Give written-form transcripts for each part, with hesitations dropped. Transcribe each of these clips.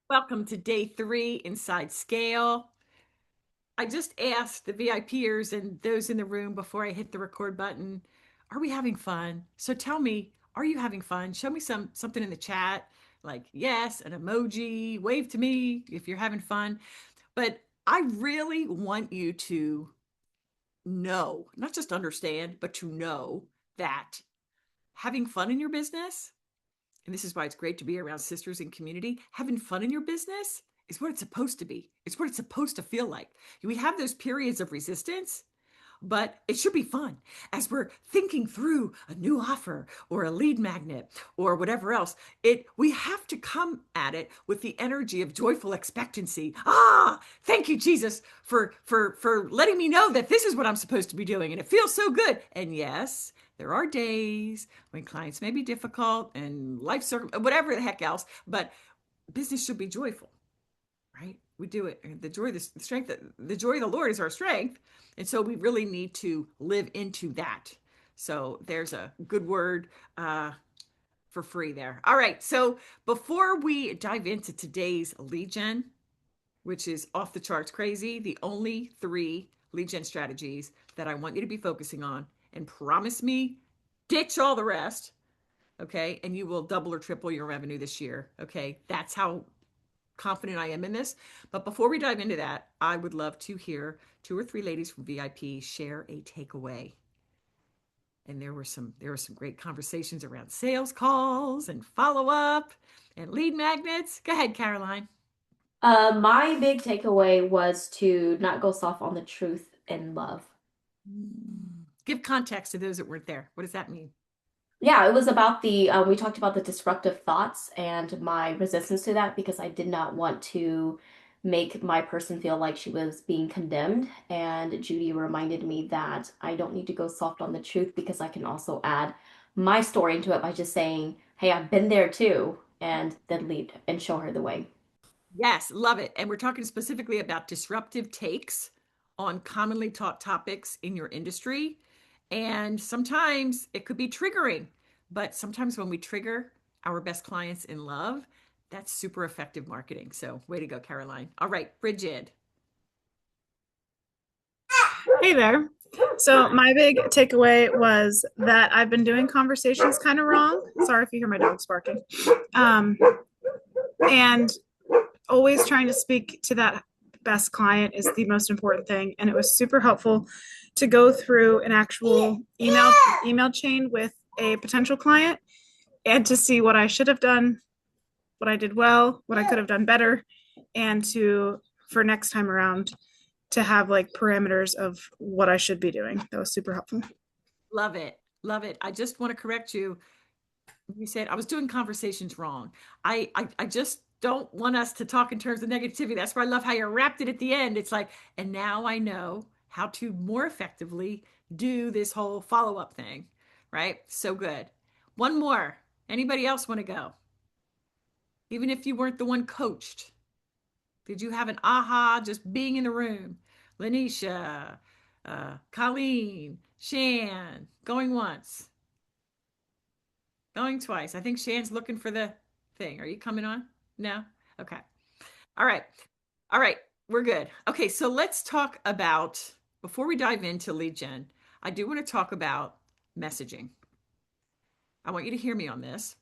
Welcome to day 3 inside scale. I just asked the VIPers and those in the room before I hit the record button, are we having fun? So tell me, are you having fun? Show me something in the chat, like yes, an emoji, wave to me if you're having fun. But I really want you to know, not just understand, but to know that having fun in your business, and this is why it's great to be around sisters in community, having fun in your business is what it's supposed to be. It's what it's supposed to feel like. We have those periods of resistance, but it should be fun as we're thinking through a new offer or a lead magnet or whatever else. We have to come at it with the energy of joyful expectancy. Thank you, Jesus, for letting me know that this is what I'm supposed to be doing, and it feels so good. And yes, there are days when clients may be difficult and whatever the heck else, but business should be joyful, right? We do it. The joy, the strength, the joy of the Lord is our strength. And so we really need to live into that. So there's a good word for free there. All right. So before we dive into today's lead gen, which is off the charts crazy, the only 3 lead gen strategies that I want you to be focusing on, and promise me, ditch all the rest. Okay. And you will double or triple your revenue this year. Okay. That's how confident I am in this. But before we dive into that, I would love to hear 2 or 3 ladies from VIP share a takeaway. And there were some great conversations around sales calls and follow up and lead magnets. Go ahead, Caroline. My big takeaway was to not go soft on the truth and love. Give context to those that weren't there. What does that mean? Yeah, it was about we talked about the disruptive thoughts and my resistance to that because I did not want to make my person feel like she was being condemned. And Judy reminded me that I don't need to go soft on the truth because I can also add my story into it by just saying, hey, I've been there too, and then lead and show her the way. Yes, love it. And we're talking specifically about disruptive takes on commonly taught topics in your industry. And sometimes it could be triggering, but sometimes when we trigger our best clients in love, that's super effective marketing. So, way to go, Caroline. All right, Bridget. Hey there. So my big takeaway was that I've been doing conversations kind of wrong. Sorry if you hear my dogs barking. Um, and always trying to speak to that best client is the most important thing. And it was super helpful to go through an actual email chain with a potential client and to see what I should have done, what I did well, what I could have done better, and to for next time around to have like parameters of what I should be doing. That was super helpful. Love it. Love it. I just want to correct you. You said I was doing conversations wrong. I just don't want us to talk in terms of negativity. That's why I love how you wrapped it at the end. It's like, and now I know how to more effectively do this whole follow-up thing, right? So good. One more. Anybody else want to go? Even if you weren't the one coached, did you have an aha just being in the room? Lanisha, Colleen, Shan, going once, going twice. I think Shan's looking for the thing. Are you coming on? No? Okay. All right. All right. We're good. Okay. So let's talk about, before we dive into lead gen, I do want to talk about messaging. I want you to hear me on this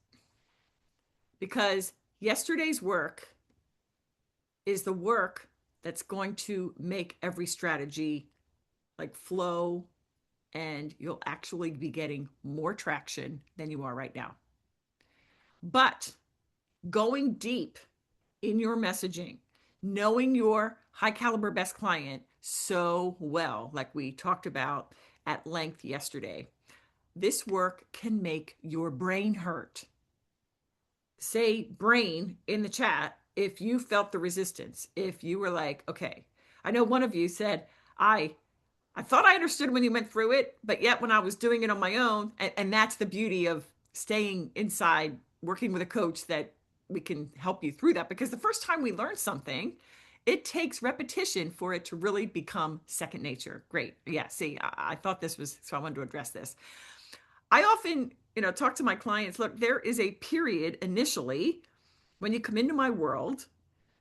because yesterday's work is the work that's going to make every strategy like flow, and you'll actually be getting more traction than you are right now. But going deep in your messaging, knowing your high caliber best client so well, like we talked about at length yesterday, this work can make your brain hurt. Say brain in the chat if you felt the resistance, if you were like, okay, I know one of you said, I thought I understood when you went through it, but yet when I was doing it on my own, and that's the beauty of staying inside, working with a coach, that we can help you through that. Because the first time we learn something, it takes repetition for it to really become second nature. Great. Yeah. See, I thought this was, so I wanted to address this. I often, talk to my clients. Look, there is a period initially when you come into my world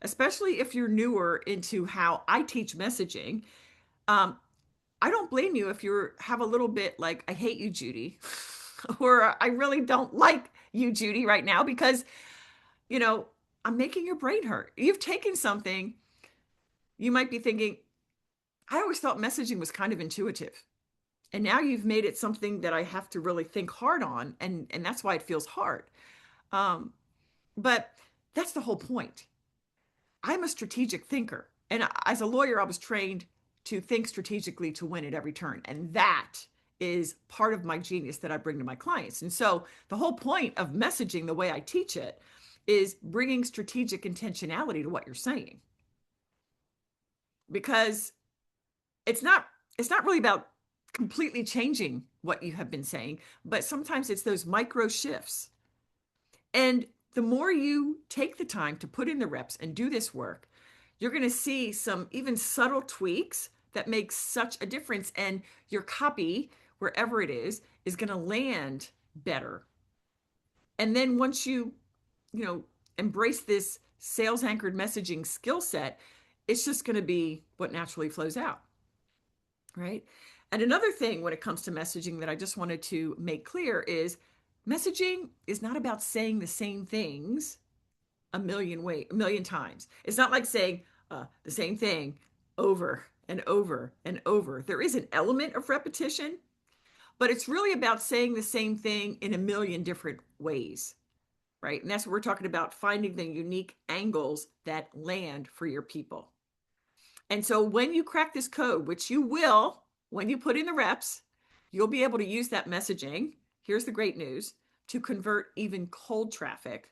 especially if you're newer into how I teach messaging. Um, I don't blame you if you have a little bit like, I hate you, Judy, or I really don't like you, Judy, right now because, you know, I'm making your brain hurt. You've taken something, you might be thinking, I always thought messaging was kind of intuitive. And now you've made it something that I have to really think hard on. And that's why it feels hard. Um, but that's the whole point. I'm a strategic thinker. And as a lawyer, I was trained to think strategically to win at every turn. And that is part of my genius that I bring to my clients. And so the whole point of messaging, the way I teach it, is bringing strategic intentionality to what you're saying. Because it's not really about completely changing what you have been saying, but sometimes it's those micro shifts. And the more you take the time to put in the reps and do this work, you're going to see some even subtle tweaks that make such a difference. And your copy, wherever it is going to land better. And then once you embrace this sales anchored messaging skill set, it's just going to be what naturally flows out. Right. And another thing when it comes to messaging that I just wanted to make clear is messaging is not about saying the same things a million times. It's not like saying the same thing over and over and over. There is an element of repetition, but it's really about saying the same thing in a million different ways, right? And that's what we're talking about, finding the unique angles that land for your people. And so when you crack this code, which you will, when you put in the reps, you'll be able to use that messaging. Here's the great news, to convert even cold traffic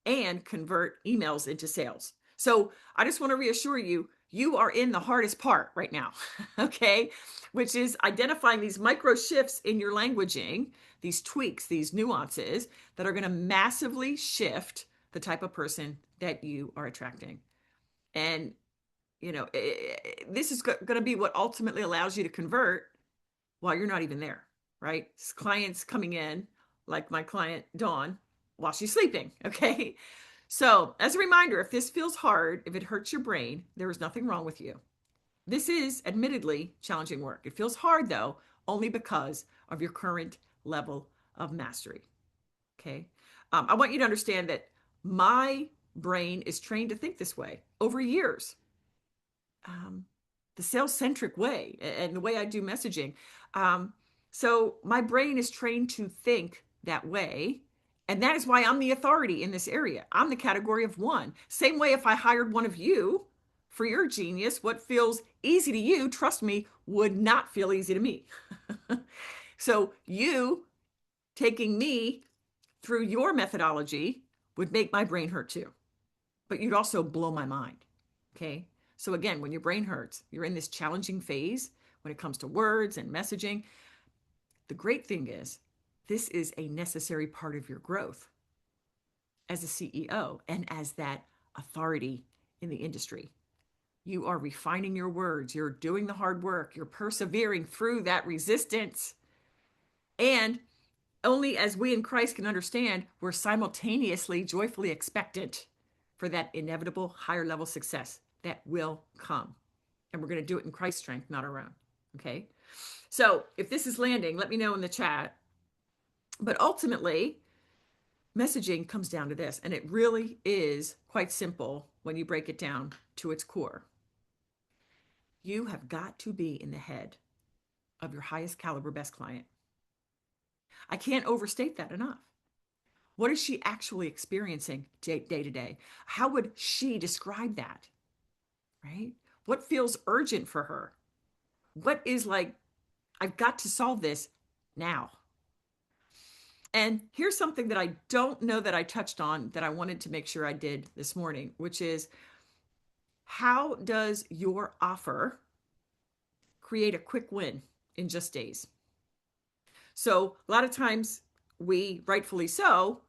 and convert emails into sales. So I just want to reassure you, you are in the hardest part right now, okay? Which is identifying these micro shifts in your languaging, these tweaks, these nuances that are going to massively shift the type of person that you are attracting. And, this is going to be what ultimately allows you to convert while you're not even there, right? Clients coming in, like my client Dawn, while she's sleeping, okay? So, as a reminder, if this feels hard, if it hurts your brain, there is nothing wrong with you. This is admittedly challenging work. It feels hard though, only because of your current level of mastery, okay? I want you to understand that my brain is trained to think this way over years. The sales centric way and the way I do messaging. So my brain is trained to think that way. And that is why I'm the authority in this area. I'm the category of one. Same way, if I hired one of you for your genius, what feels easy to you, trust me, would not feel easy to me. So you taking me through your methodology would make my brain hurt too, but you'd also blow my mind. Okay. So again, when your brain hurts, you're in this challenging phase when it comes to words and messaging. The great thing is, this is a necessary part of your growth as a CEO and as that authority in the industry. You are refining your words, you're doing the hard work, you're persevering through that resistance. And only as we in Christ can understand, we're simultaneously joyfully expectant for that inevitable higher level success that will come. And we're going to do it in Christ's strength, not our own. Okay. So if this is landing, let me know in the chat. But ultimately, messaging comes down to this, and it really is quite simple when you break it down to its core. You have got to be in the head of your highest caliber best client. I can't overstate that enough. What is she actually experiencing day to day? How would she describe that? Right? What feels urgent for her? What is like, I've got to solve this now. And here's something that I don't know that I touched on that I wanted to make sure I did this morning, which is, how does your offer create a quick win in just days? So a lot of times we, rightfully so,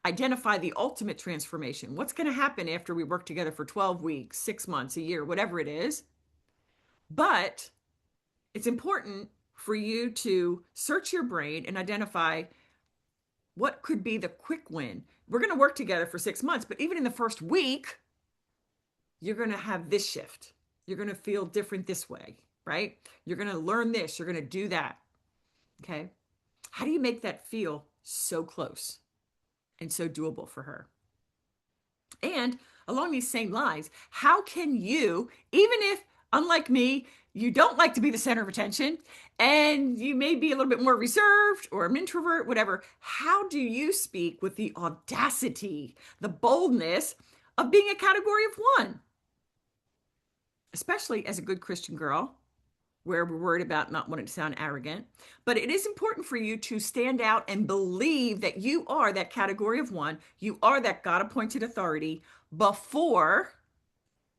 identify the ultimate transformation. What's going to happen after we work together for 12 weeks, 6 months, a year, whatever it is. But it's important for you to search your brain and identify what could be the quick win. We're going to work together for 6 months, but even in the first week, you're going to have this shift. You're going to feel different this way, right? You're going to learn this. You're going to do that. Okay. How do you make that feel so close and so doable for her? And along these same lines, how can you, even if, unlike me, you don't like to be the center of attention and you may be a little bit more reserved or an introvert, whatever, how do you speak with the audacity, the boldness of being a category of one? Especially as a good Christian girl, where we're worried about not wanting to sound arrogant. But it is important for you to stand out and believe that you are that category of one. You are that God appointed authority before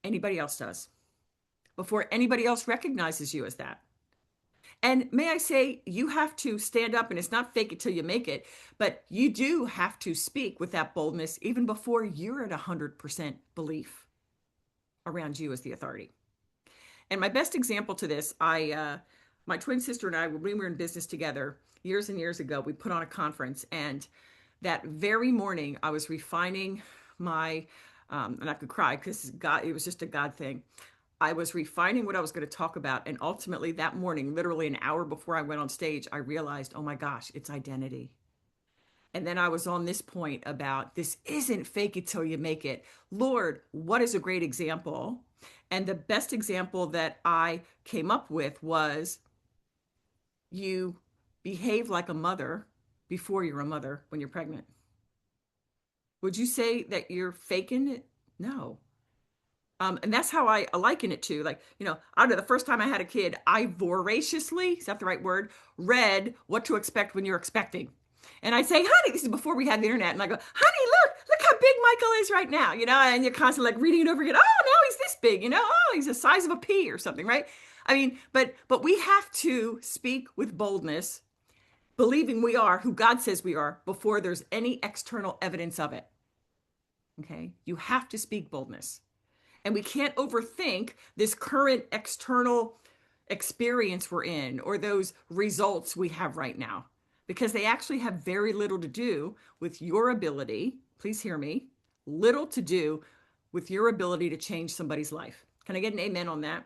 anybody else does, before anybody else recognizes you as that. And may I say, you have to stand up, and it's not fake it till you make it, but you do have to speak with that boldness even before you're at 100% belief around you as the authority. And my best example to this, my twin sister and I, when we were in business together years and years ago, we put on a conference, and that very morning I was refining my, and I could cry because God, it was just a God thing. I was refining what I was going to talk about. And ultimately that morning, literally an hour before I went on stage, I realized, oh my gosh, it's identity. And then I was on this point about this isn't fake it till you make it. Lord, what is a great example? And the best example that I came up with was you behave like a mother before you're a mother when you're pregnant. Would you say that you're faking it? No. And that's how I liken it to, like, out of the first time I had a kid, I voraciously, is that the right word, read what to expect when you're expecting. And I'd say, honey, this is before we had the internet. And I go, honey, look how big Michael is right now, and you're constantly like reading it over again. Oh, now he's this big, oh, he's the size of a pea or something, right? I mean, but we have to speak with boldness, believing we are who God says we are before there's any external evidence of it. Okay. You have to speak boldness. And we can't overthink this current external experience we're in or those results we have right now, because they actually have very little to do with your ability. Please hear me. Little to do with your ability to change somebody's life. Can I get an amen on that?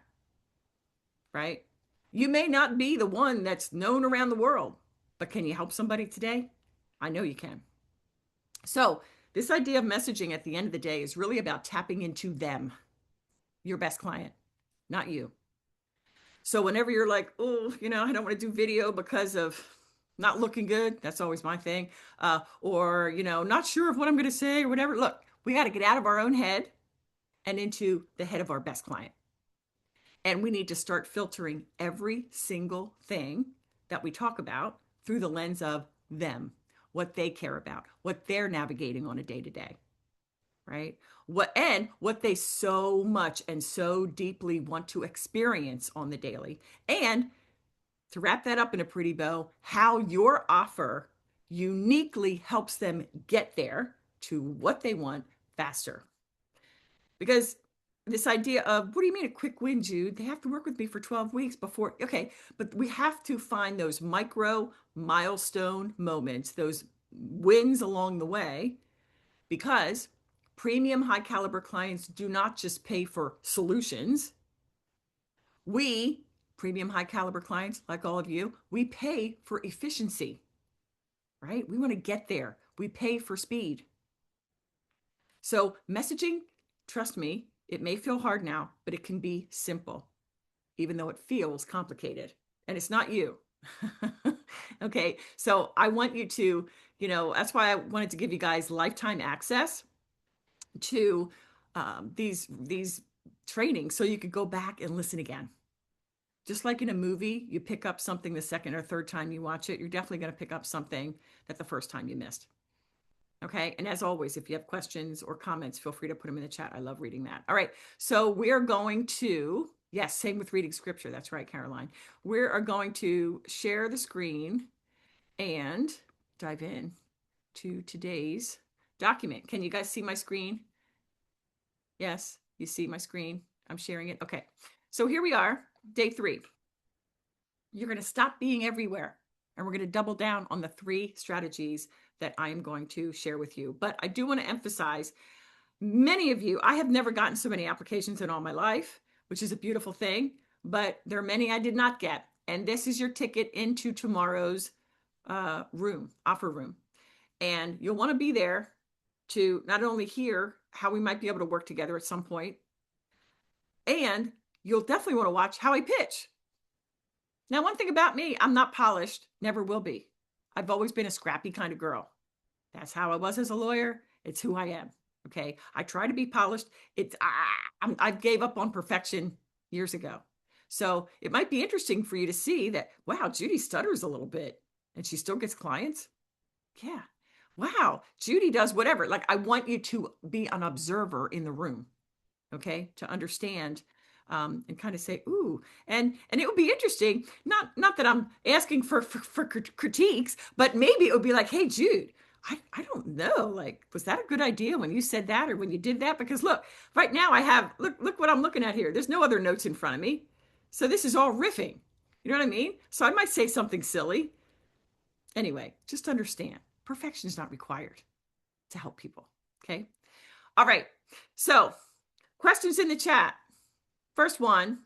Right? You may not be the one that's known around the world, but can you help somebody today? I know you can. So, this idea of messaging at the end of the day is really about tapping into them, your best client, not you. So whenever you're like, oh, I don't want to do video because of not looking good, that's always my thing. Or, not sure of what I'm going to say or whatever. Look, we got to get out of our own head and into the head of our best client. And we need to start filtering every single thing that we talk about through the lens of them, what they care about, what they're navigating on a day to day. Right? What they so much and so deeply want to experience on the daily. And to wrap that up in a pretty bow, how your offer uniquely helps them get there to what they want faster. Because this idea of, what do you mean a quick win, Jude? They have to work with me for 12 weeks before. Okay, but we have to find those micro milestone moments, those wins along the way, because premium high caliber clients do not just pay for solutions. We, premium high caliber clients, like all of you, we pay for efficiency, right? We want to get there. We pay for speed. So messaging, trust me, it may feel hard now, but it can be simple, even though it feels complicated. And it's not you. Okay. So I want you to, that's why I wanted to give you guys lifetime access to these trainings, so you could go back and listen again. Just like in a movie, you pick up something the second or third time you watch it, you're definitely going to pick up something that the first time you missed. Okay. And as always, if you have questions or comments, feel free to put them in the chat. I love reading that. All right. So we are going to, yes, same with reading scripture. That's right, Caroline. We are going to share the screen and dive in to today's document. Can you guys see my screen? Yes, you see my screen. I'm sharing it. Okay. So here we are, day 3. You're going to stop being everywhere, and we're going to double down on the 3 strategies that I am going to share with you. But I do want to emphasize Many of you, I have never gotten so many applications in all my life, which is a beautiful thing, but there are many I did not get. And this is your ticket into tomorrow's offer room. And you'll want to be there to not only hear how we might be able to work together at some point, and you'll definitely want to watch how I pitch. Now, one thing about me, I'm not polished, never will be. I've always been a scrappy kind of girl. That's how I was as a lawyer. It's who I am. Okay. I try to be polished. I gave up on perfection years ago. So it might be interesting for you to see that, wow, Judy stutters a little bit and she still gets clients. Yeah. Wow. Judy does whatever. Like, I want you to be an observer in the room. Okay. To understand and kind of say, ooh, and it would be interesting. Not that I'm asking for critiques, but maybe it would be like, hey, Jude, I don't know. Like, was that a good idea when you said that or when you did that? Because look, right now I have, look what I'm looking at here. There's no other notes in front of me. So this is all riffing. You know what I mean? So I might say something silly. Anyway, just understand perfection is not required to help people. Okay. All right. So questions in the chat. First one,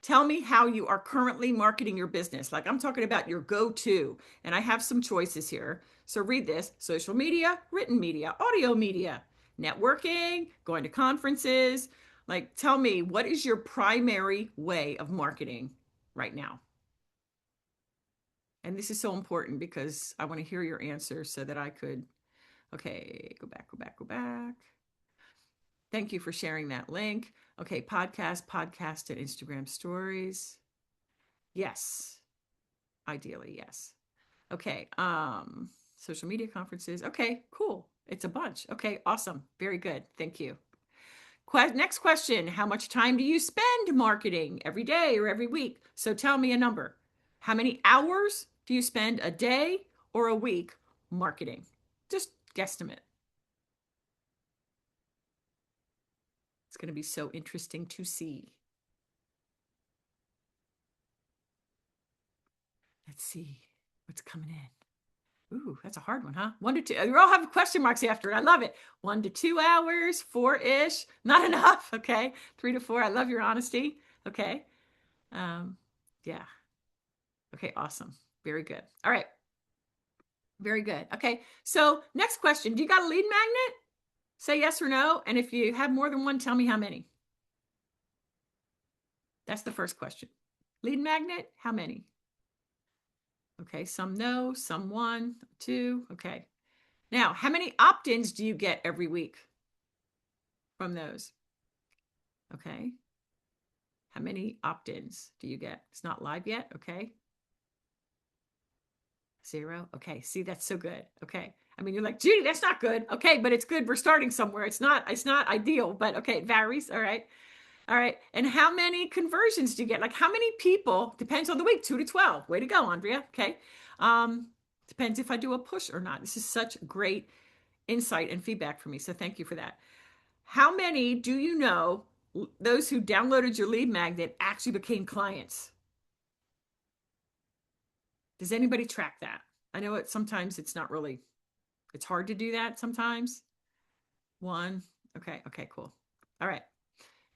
tell me how you are currently marketing your business. Like, I'm talking about your go-to, and I have some choices here. So read this: social media, written media, audio media, networking, going to conferences. Like, tell me, what is your primary way of marketing right now? And this is so important because I want to hear your answer so that I could, okay, go back, go back, go back. Thank you for sharing that link. Okay, podcast, and Instagram stories. Yes. Ideally, yes. Okay. Social media conferences. Okay, cool. It's a bunch. Okay, awesome. Very good. Thank you. Next question. How much time do you spend marketing every day or every week? So tell me a number. How many hours do you spend a day or a week marketing? Just guesstimate. It's going to be so interesting to see. Let's see what's coming in. Ooh, that's a hard one, huh? 1 to 2. You all have question marks after it. I love it. 1 to 2 hours, 4-ish. Not enough. Okay. 3 to 4. I love your honesty. Okay. Yeah. Okay. Awesome. Very good. All right. Very good. Okay. So next question. Do you got a lead magnet? Say yes or no. And if you have more than one, tell me how many. That's the first question. Lead magnet, how many? Okay. Some no, some 1, 2. Okay. Now, how many opt-ins do you get every week from those? Okay. How many opt-ins do you get? It's not live yet. Okay. 0. Okay. See, that's so good. Okay. I mean, you're like, Judy, that's not good. Okay, but it's good. We're starting somewhere. It's not ideal, but okay, it varies. All right. All right. And how many conversions do you get? Like, how many people, depends on the week, 2 to 12. Way to go, Andrea. Okay. Depends if I do a push or not. This is such great insight and feedback for me. So thank you for that. How many do you know, those who downloaded your lead magnet actually became clients? Does anybody track that? I know sometimes it's not really, it's hard to do that sometimes. 1. Okay. Okay, cool. All right.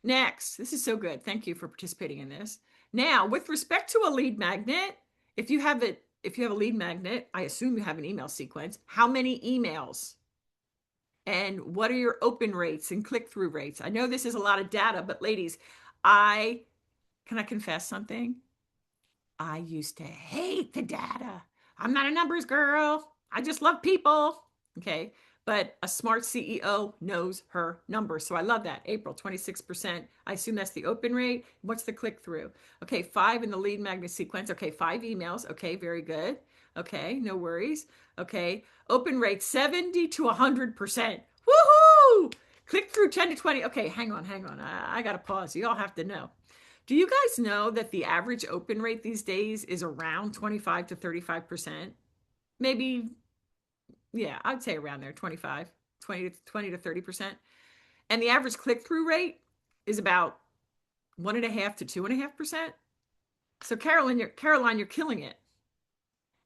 Next, this is so good. Thank you for participating in this. Now, with respect to a lead magnet, if you have a lead magnet, I assume you have an email sequence. How many emails? And what are your open rates and click-through rates? I know this is a lot of data, but ladies, can I confess something? I used to hate the data. I'm not a numbers girl. I just love people. Okay. But a smart CEO knows her numbers. So I love that. April, 26%. I assume that's the open rate. What's the click through? Okay. 5 in the lead magnet sequence. Okay. 5 emails. Okay. Very good. Okay. No worries. Okay. Open rate 70 to 100%. Woohoo! Click through 10 to 20. Okay. Hang on. I got to pause. You all have to know. Do you guys know that the average open rate these days is around 25 to 35%? Maybe, yeah, I'd say around there, 25, 20 to 30%. And the average click-through rate is about 1.5 to 2.5%. So Caroline, you're killing it.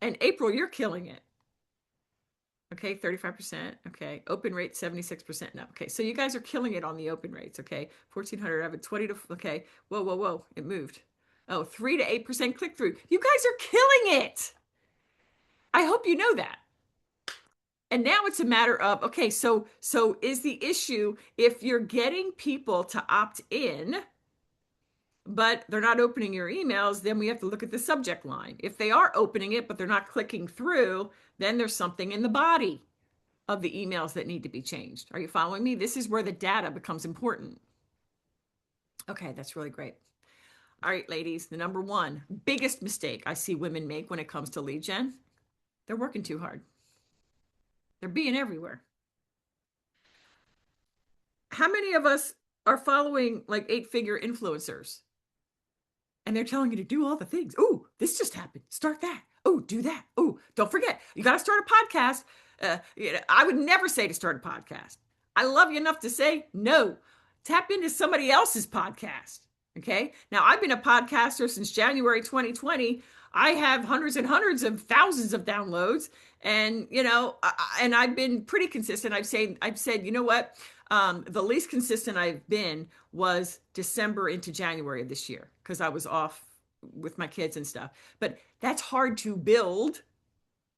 And April, you're killing it. Okay, 35%. Okay. Open rate 76%. No. Okay. So you guys are killing it on the open rates. Okay. 1,400 of it, 20 to, okay. Whoa, whoa, whoa. It moved. Oh, 3 to 8% click through. You guys are killing it. I hope you know that. And now it's a matter of, okay, so is the issue if you're getting people to opt in, but they're not opening your emails, then we have to look at the subject line. If they are opening it, but they're not clicking through, then there's something in the body of the emails that need to be changed. Are you following me? This is where the data becomes important. Okay, that's really great. All right, ladies, the number one biggest mistake I see women make when it comes to lead gen, they're working too hard. They're being everywhere. How many of us are following like 8-figure influencers and they're telling you to do all the things? Oh, this just happened. Start that. Oh, do that. Oh, don't forget, you got to start a podcast. I would never say to start a podcast. I love you enough to say no. Tap into somebody else's podcast. Okay. Now, I've been a podcaster since January 2020. I have hundreds and hundreds of thousands of downloads, and and I've been pretty consistent. I've said, you know what? The least consistent I've been was December into January of this year because I was off with my kids and stuff. But that's hard to build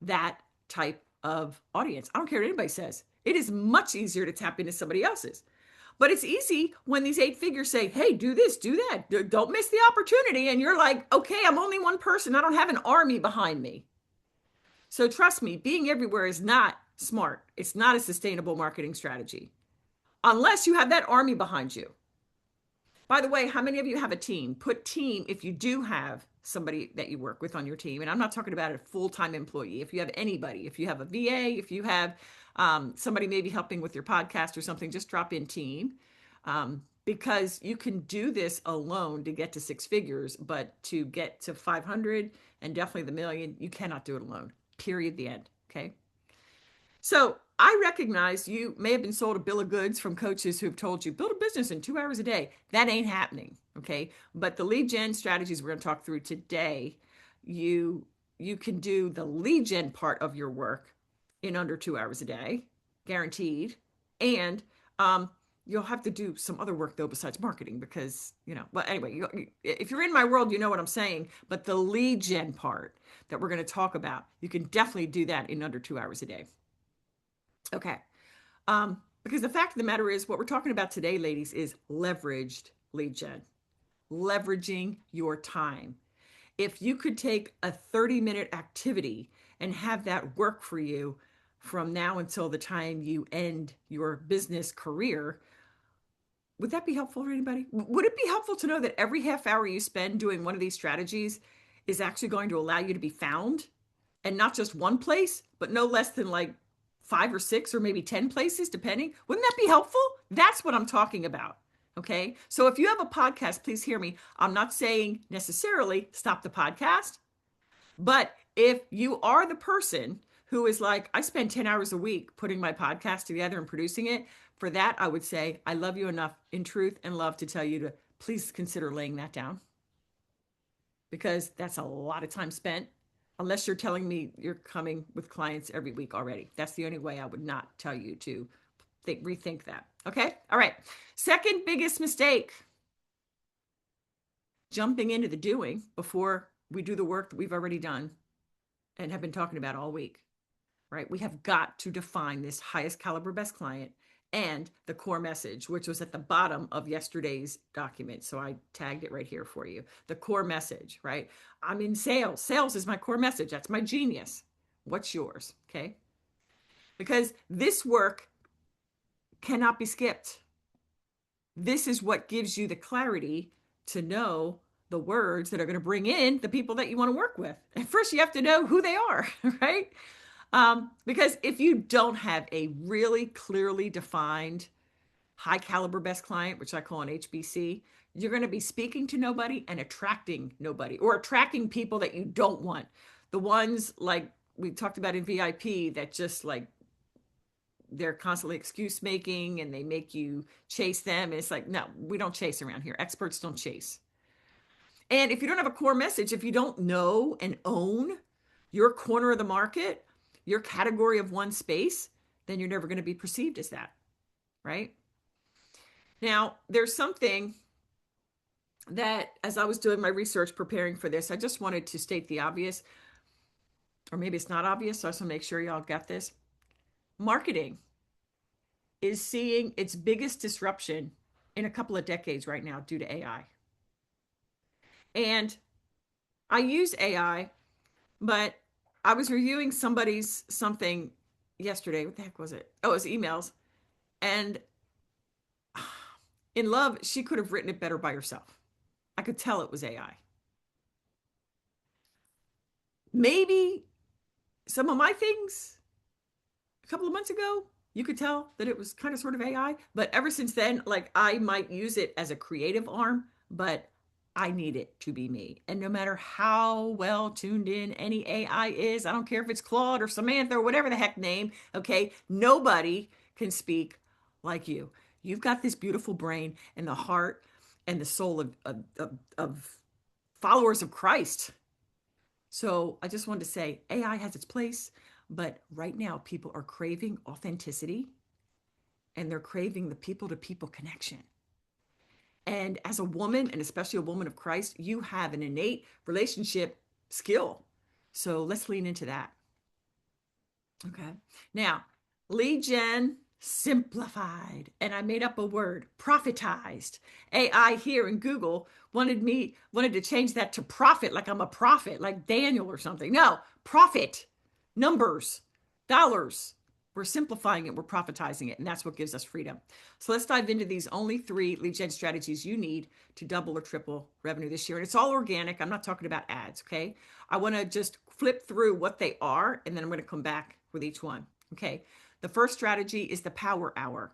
that type of audience. I don't care what anybody says. It is much easier to tap into somebody else's. But it's easy when these 8-figures say, hey, do this, do that. Don't miss the opportunity. And you're like, okay, I'm only one person. I don't have an army behind me. So trust me, being everywhere is not smart. It's not a sustainable marketing strategy unless you have that army behind you. By the way, how many of you have a team? Put team if you do have somebody that you work with on your team. And I'm not talking about a full-time employee. If you have anybody, if you have a VA, if you have somebody maybe helping with your podcast or something, just drop in team. Because you can do this alone to get to 6 figures, but to get to 500 and definitely the million, you cannot do it alone. Period. The end. Okay. So I recognize you may have been sold a bill of goods from coaches who've told you build a business in 2 hours a day. That ain't happening. Okay. But the lead gen strategies we're going to talk through today, you can do the lead gen part of your work in under 2 hours a day, guaranteed. And you'll have to do some other work though besides marketing because, well, anyway, if you're in my world, you know what I'm saying. But the lead gen part that we're going to talk about, you can definitely do that in under 2 hours a day. Okay. Because the fact of the matter is, what we're talking about today, ladies, is leveraged lead gen, leveraging your time. If you could take a 30-minute activity and have that work for you from now until the time you end your business career, would that be helpful for anybody? Would it be helpful to know that every half hour you spend doing one of these strategies is actually going to allow you to be found? And not just one place, but no less than like 5 or 6 or maybe 10 places, depending. Wouldn't that be helpful? That's what I'm talking about. Okay. So if you have a podcast, please hear me. I'm not saying necessarily stop the podcast, but if you are the person who is like, I spend 10 hours a week putting my podcast together and producing it, for that, I would say, I love you enough in truth and love to tell you to please consider laying that down because that's a lot of time spent. Unless you're telling me you're coming with clients every week already. That's the only way I would not tell you to rethink that. Okay. All right. Second biggest mistake, jumping into the doing before we do the work that we've already done and have been talking about all week, right? We have got to define this highest caliber best client and the core message, which was at the bottom of yesterday's document. So I tagged it right here for you. The core message, right? I'm in sales. Sales is my core message. That's my genius. What's yours? Okay. Because this work cannot be skipped. This is what gives you the clarity to know the words that are going to bring in the people that you want to work with. And first, you have to know who they are, right? Because if you don't have a really clearly defined high caliber best client, which I call an HBC, you're going to be speaking to nobody and attracting nobody, or attracting people that you don't want. The ones like we talked about in VIP that just like they're constantly excuse making and they make you chase them. And it's like, no, we don't chase around here. Experts don't chase. And if you don't have a core message, if you don't know and own your corner of the market, your category of one space, then you're never going to be perceived as that, right? Now, there's something that, as I was doing my research preparing for this, I just wanted to state the obvious, or maybe it's not obvious, so I just want to make sure y'all got this. Marketing is seeing its biggest disruption in a couple of decades right now due to AI. And I use AI, but I was reviewing somebody's something yesterday. What the heck was it? Oh, it was emails. And in love, she could have written it better by herself. I could tell it was AI. Maybe some of my things a couple of months ago, you could tell that it was kind of sort of AI. But ever since then, like I might use it as a creative arm, but I need it to be me. And no matter how well tuned in any AI is, I don't care if it's Claude or Samantha or whatever the heck name, okay? Nobody can speak like you. You've got this beautiful brain and the heart and the soul of followers of Christ. So I just wanted to say AI has its place, but right now people are craving authenticity and they're craving the people to people connection. And as a woman, and especially a woman of Christ, you have an innate relationship skill. So let's lean into that. Okay. Now, lead gen simplified. And I made up a word, profitized. AI here in Google wanted to change that to profit, like I'm a prophet, like Daniel or something. No, profit, numbers, dollars. We're simplifying it, we're profitizing it, and that's what gives us freedom. So let's dive into these only 3 lead gen strategies you need to double or triple revenue this year. And it's all organic. I'm not talking about ads, okay? I want to just flip through what they are, and then I'm going to come back with each one. Okay. The first strategy is the power hour.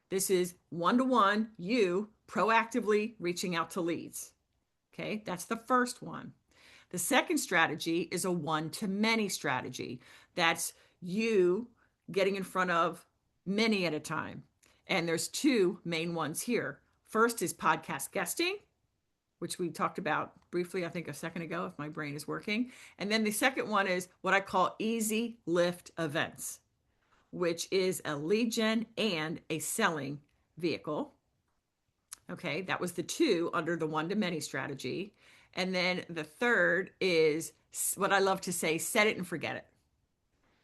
This is one-to-one, you proactively reaching out to leads. Okay. That's the first one. The second strategy is a one-to-many strategy. That's you getting in front of many at a time. And there's 2 main ones here. First is podcast guesting, which we talked about briefly, I think a second ago, if my brain is working. And then the second one is what I call easy lift events, which is a lead gen and a selling vehicle. Okay, that was the 2 under the one to many strategy. And then the third is what I love to say, set it and forget it.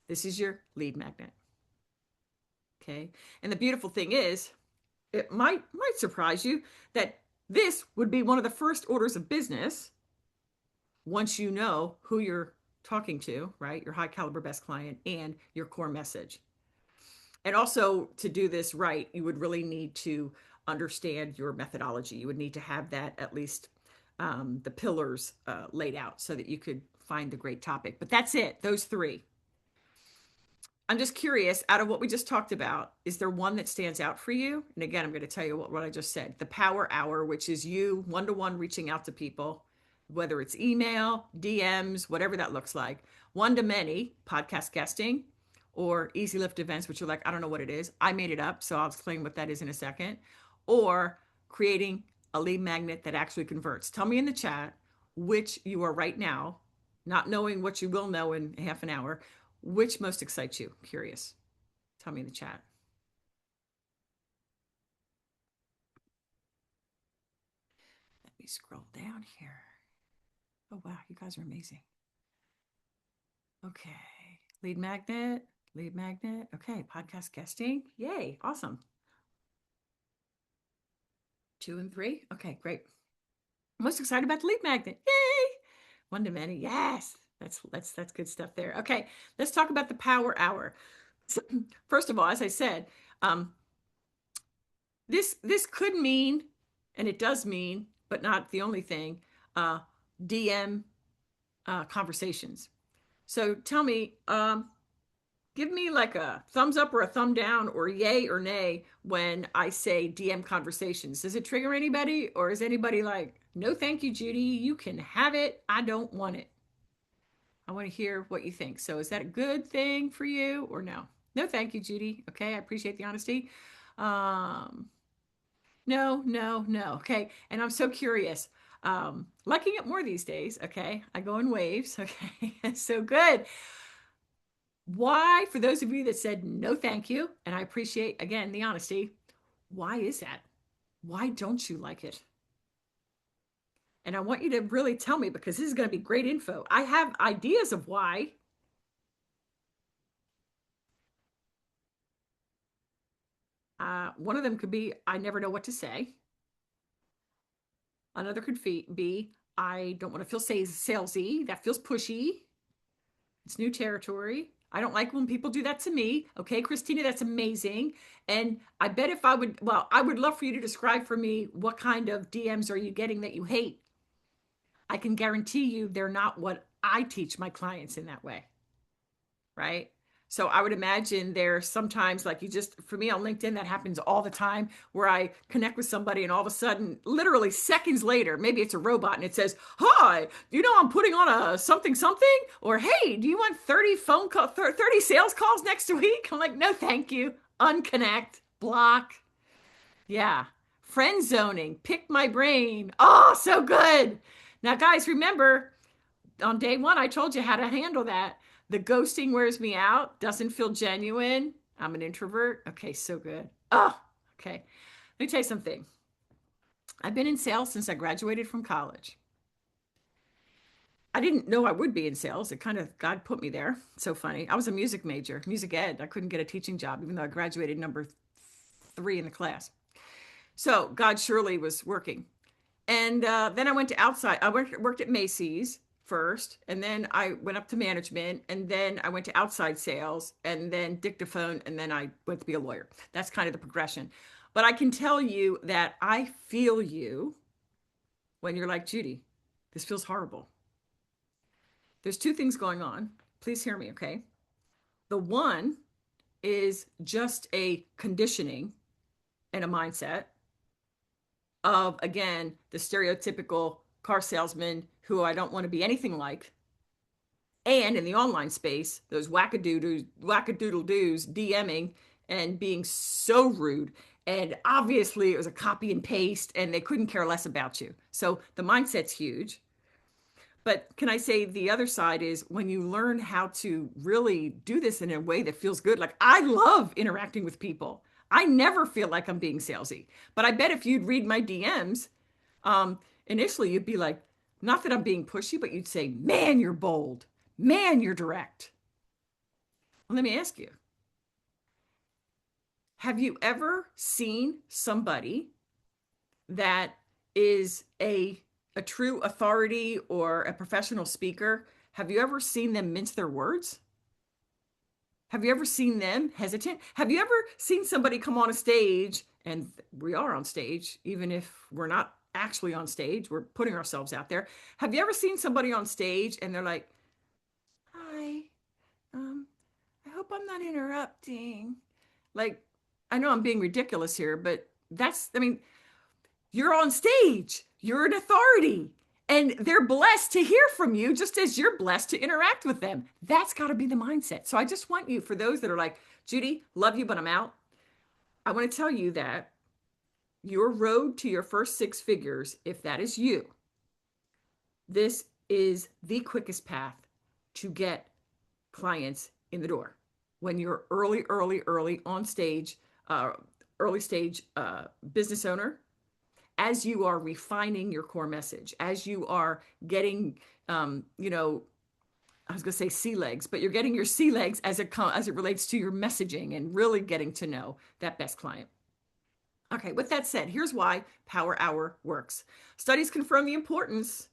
This is your lead magnet. Okay. And the beautiful thing is, it might surprise you that this would be one of the first orders of business once you know who you're talking to, right? Your high caliber best client and your core message. And also to do this right, you would really need to understand your methodology. You would need to have that at least the pillars laid out so that you could find the great topic. But that's it, those 3. I'm just curious, out of what we just talked about, is there one that stands out for you? And again, I'm going to tell you what I just said. The power hour, which is you one-to-one reaching out to people, whether it's email, DMs, whatever that looks like. One-to-many, podcast guesting, or easy lift events, which are like, I don't know what it is. I made it up, so I'll explain what that is in a second. Or creating a lead magnet that actually converts. Tell me in the chat which you are right now, not knowing what you will know in half an hour, which most excites you? Curious. Tell me in the chat. Let me scroll down here. Oh, wow. You guys are amazing. Okay. Lead magnet, lead magnet. Okay. Podcast guesting. Yay. Awesome. 2 and 3. Okay. Great. Most excited about the lead magnet. Yay. One to many. Yes. That's good stuff there. Okay. Let's talk about the power hour. So, first of all, as I said, this could mean, and it does mean, but not the only thing, DM conversations. So tell me, give me like a thumbs up or a thumb down or yay or nay when I say DM conversations. Does it trigger anybody, or is anybody like, no, thank you, Judy, you can have it, I don't want it? I want to hear what you think. So is that a good thing for you or no? No, thank you, Judy. Okay, I appreciate the honesty. No, no, no. Okay. And I'm so curious. Liking it more these days. Okay. I go in waves. Okay. So good. Why, for those of you that said no, thank you, and I appreciate again the honesty, why is that? Why don't you like it? And I want you to really tell me because this is going to be great info. I have ideas of why. One of them could be I never know what to say. Another could be I don't want to feel salesy. That feels pushy. It's new territory. I don't like when people do that to me. Okay, Christina, that's amazing. And I bet if I would, well, I would love for you to describe for me what kind of DMs are you getting that you hate. I can guarantee you they're not what I teach my clients in that way. Right? So I would imagine there's sometimes like you just, for me on LinkedIn, that happens all the time where I connect with somebody and all of a sudden, literally seconds later, maybe it's a robot and it says, hi, you know, I'm putting on a something, something, or hey, do you want 30 phone call, 30 sales calls next week? I'm like, no, thank you. Unconnect, block. Yeah. Friend zoning, pick my brain. Oh, so good. Now, guys, remember, on day one, I told you how to handle that. The ghosting wears me out, doesn't feel genuine. I'm an introvert. Okay, so good. Oh, okay. Let me tell you something. I've been in sales since I graduated from college. I didn't know I would be in sales. It kind of, God put me there. So funny. I was a music major, music ed. I couldn't get a teaching job, even though I graduated number 3 in the class. So God surely was working. And then I went to outside. I worked at Macy's first, and then I went up to management, and then I went to outside sales, and then dictaphone, and then I went to be a lawyer. That's kind of the progression. But I can tell you that I feel you when you're like, Judy, this feels horrible. There's two things going on. Please hear me, okay? The one is just a conditioning and a mindset of, again, the stereotypical car salesman who I don't want to be anything like. And in the online space, those wackadoodle doos DMing and being so rude. And obviously, it was a copy and paste, and they couldn't care less about you. So the mindset's huge. But can I say the other side is when you learn how to really do this in a way that feels good? Like, I love interacting with people. I never feel like I'm being salesy. But I bet if you'd read my DMs, um, initially you'd be like, not that I'm being pushy, but you'd say, man, you're bold. Man, you're direct. Well, let me ask you, have you ever seen somebody that is a true authority or a professional speaker? Have you ever seen them mince their words? Have you ever seen them hesitant? Have you ever seen somebody come on a stage, and we are on stage, even if we're not actually on stage, we're putting ourselves out there. Have you ever seen somebody on stage and they're like, hi, um, I hope I'm not interrupting. Like, I know I'm being ridiculous here, but that's, I mean, you're on stage, you're an authority, and they're blessed to hear from you just as you're blessed to interact with them. That's got to be the mindset. So I just want you, for those that are like, Judy, love you, but I'm out. I want to tell you that your road to your first 6 figures, if that is you, this is the quickest path to get clients in the door. When you're early on stage, early stage business owner, as you are refining your core message, as you are getting, I was going to say sea legs, but you're getting your sea legs as it relates to your messaging and really getting to know that best client. Okay, with that said, here's why Power Hour works. Studies confirm the importance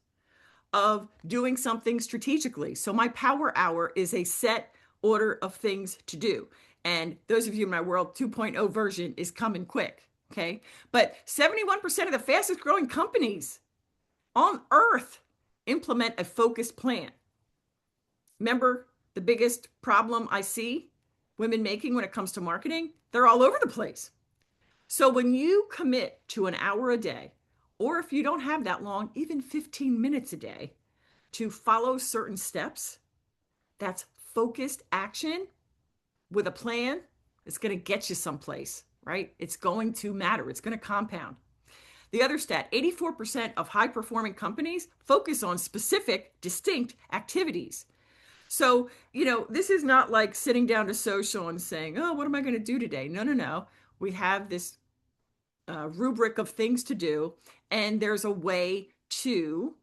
of doing something strategically. So my Power Hour is a set order of things to do. And those of you in my World 2.0 version is coming quick. Okay. But 71% of the fastest growing companies on earth implement a focused plan. Remember the biggest problem I see women making when it comes to marketing? They're all over the place. So when you commit to an hour a day, or if you don't have that long, even 15 minutes a day to follow certain steps, that's focused action with a plan. It's going to get you someplace, right? It's going to matter. It's going to compound. The other stat, 84% of high performing companies focus on specific, distinct activities. So, this is not like sitting down to social and saying, oh, what am I going to do today? No, no, no. We have this rubric of things to do, and there's a way to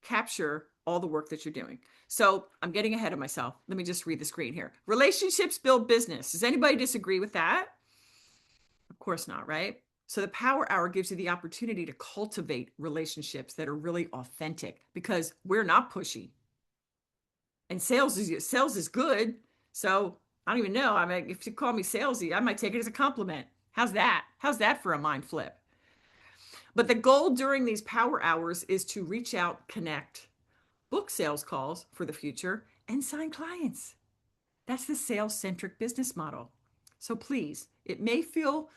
capture all the work that you're doing. So I'm getting ahead of myself. Let me just read the screen here. Relationships build business. Does anybody disagree with that? Of course not, right? So the power hour gives you the opportunity to cultivate relationships that are really authentic because we're not pushy. And sales is good. So I don't even know. I mean, if you call me salesy, I might take it as a compliment. How's that? How's that for a mind flip? But the goal during these power hours is to reach out, connect, book sales calls for the future, and sign clients. That's the sales centric business model. So please, it may feel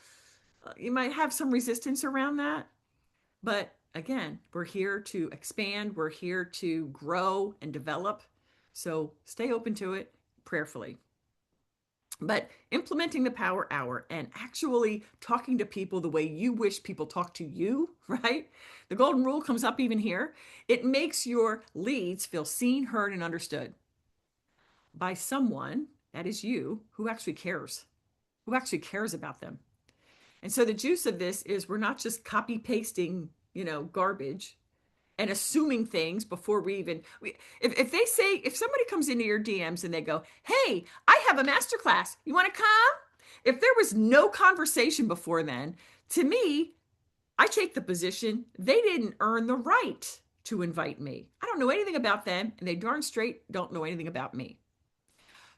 you might have some resistance around that, but again, we're here to expand, we're here to grow and develop. So stay open to it prayerfully. But implementing the power hour and actually talking to people the way you wish people talk to you, right? The golden rule comes up even here. It makes your leads feel seen, heard, and understood by someone, that is you, who actually cares about them. And so the juice of this is we're not just copy pasting, garbage and assuming things before if they say, if somebody comes into your DMs and they go, hey, I have a masterclass, you want to come? If there was no conversation before then, to me, I take the position they didn't earn the right to invite me. I don't know anything about them, and they darn straight don't know anything about me.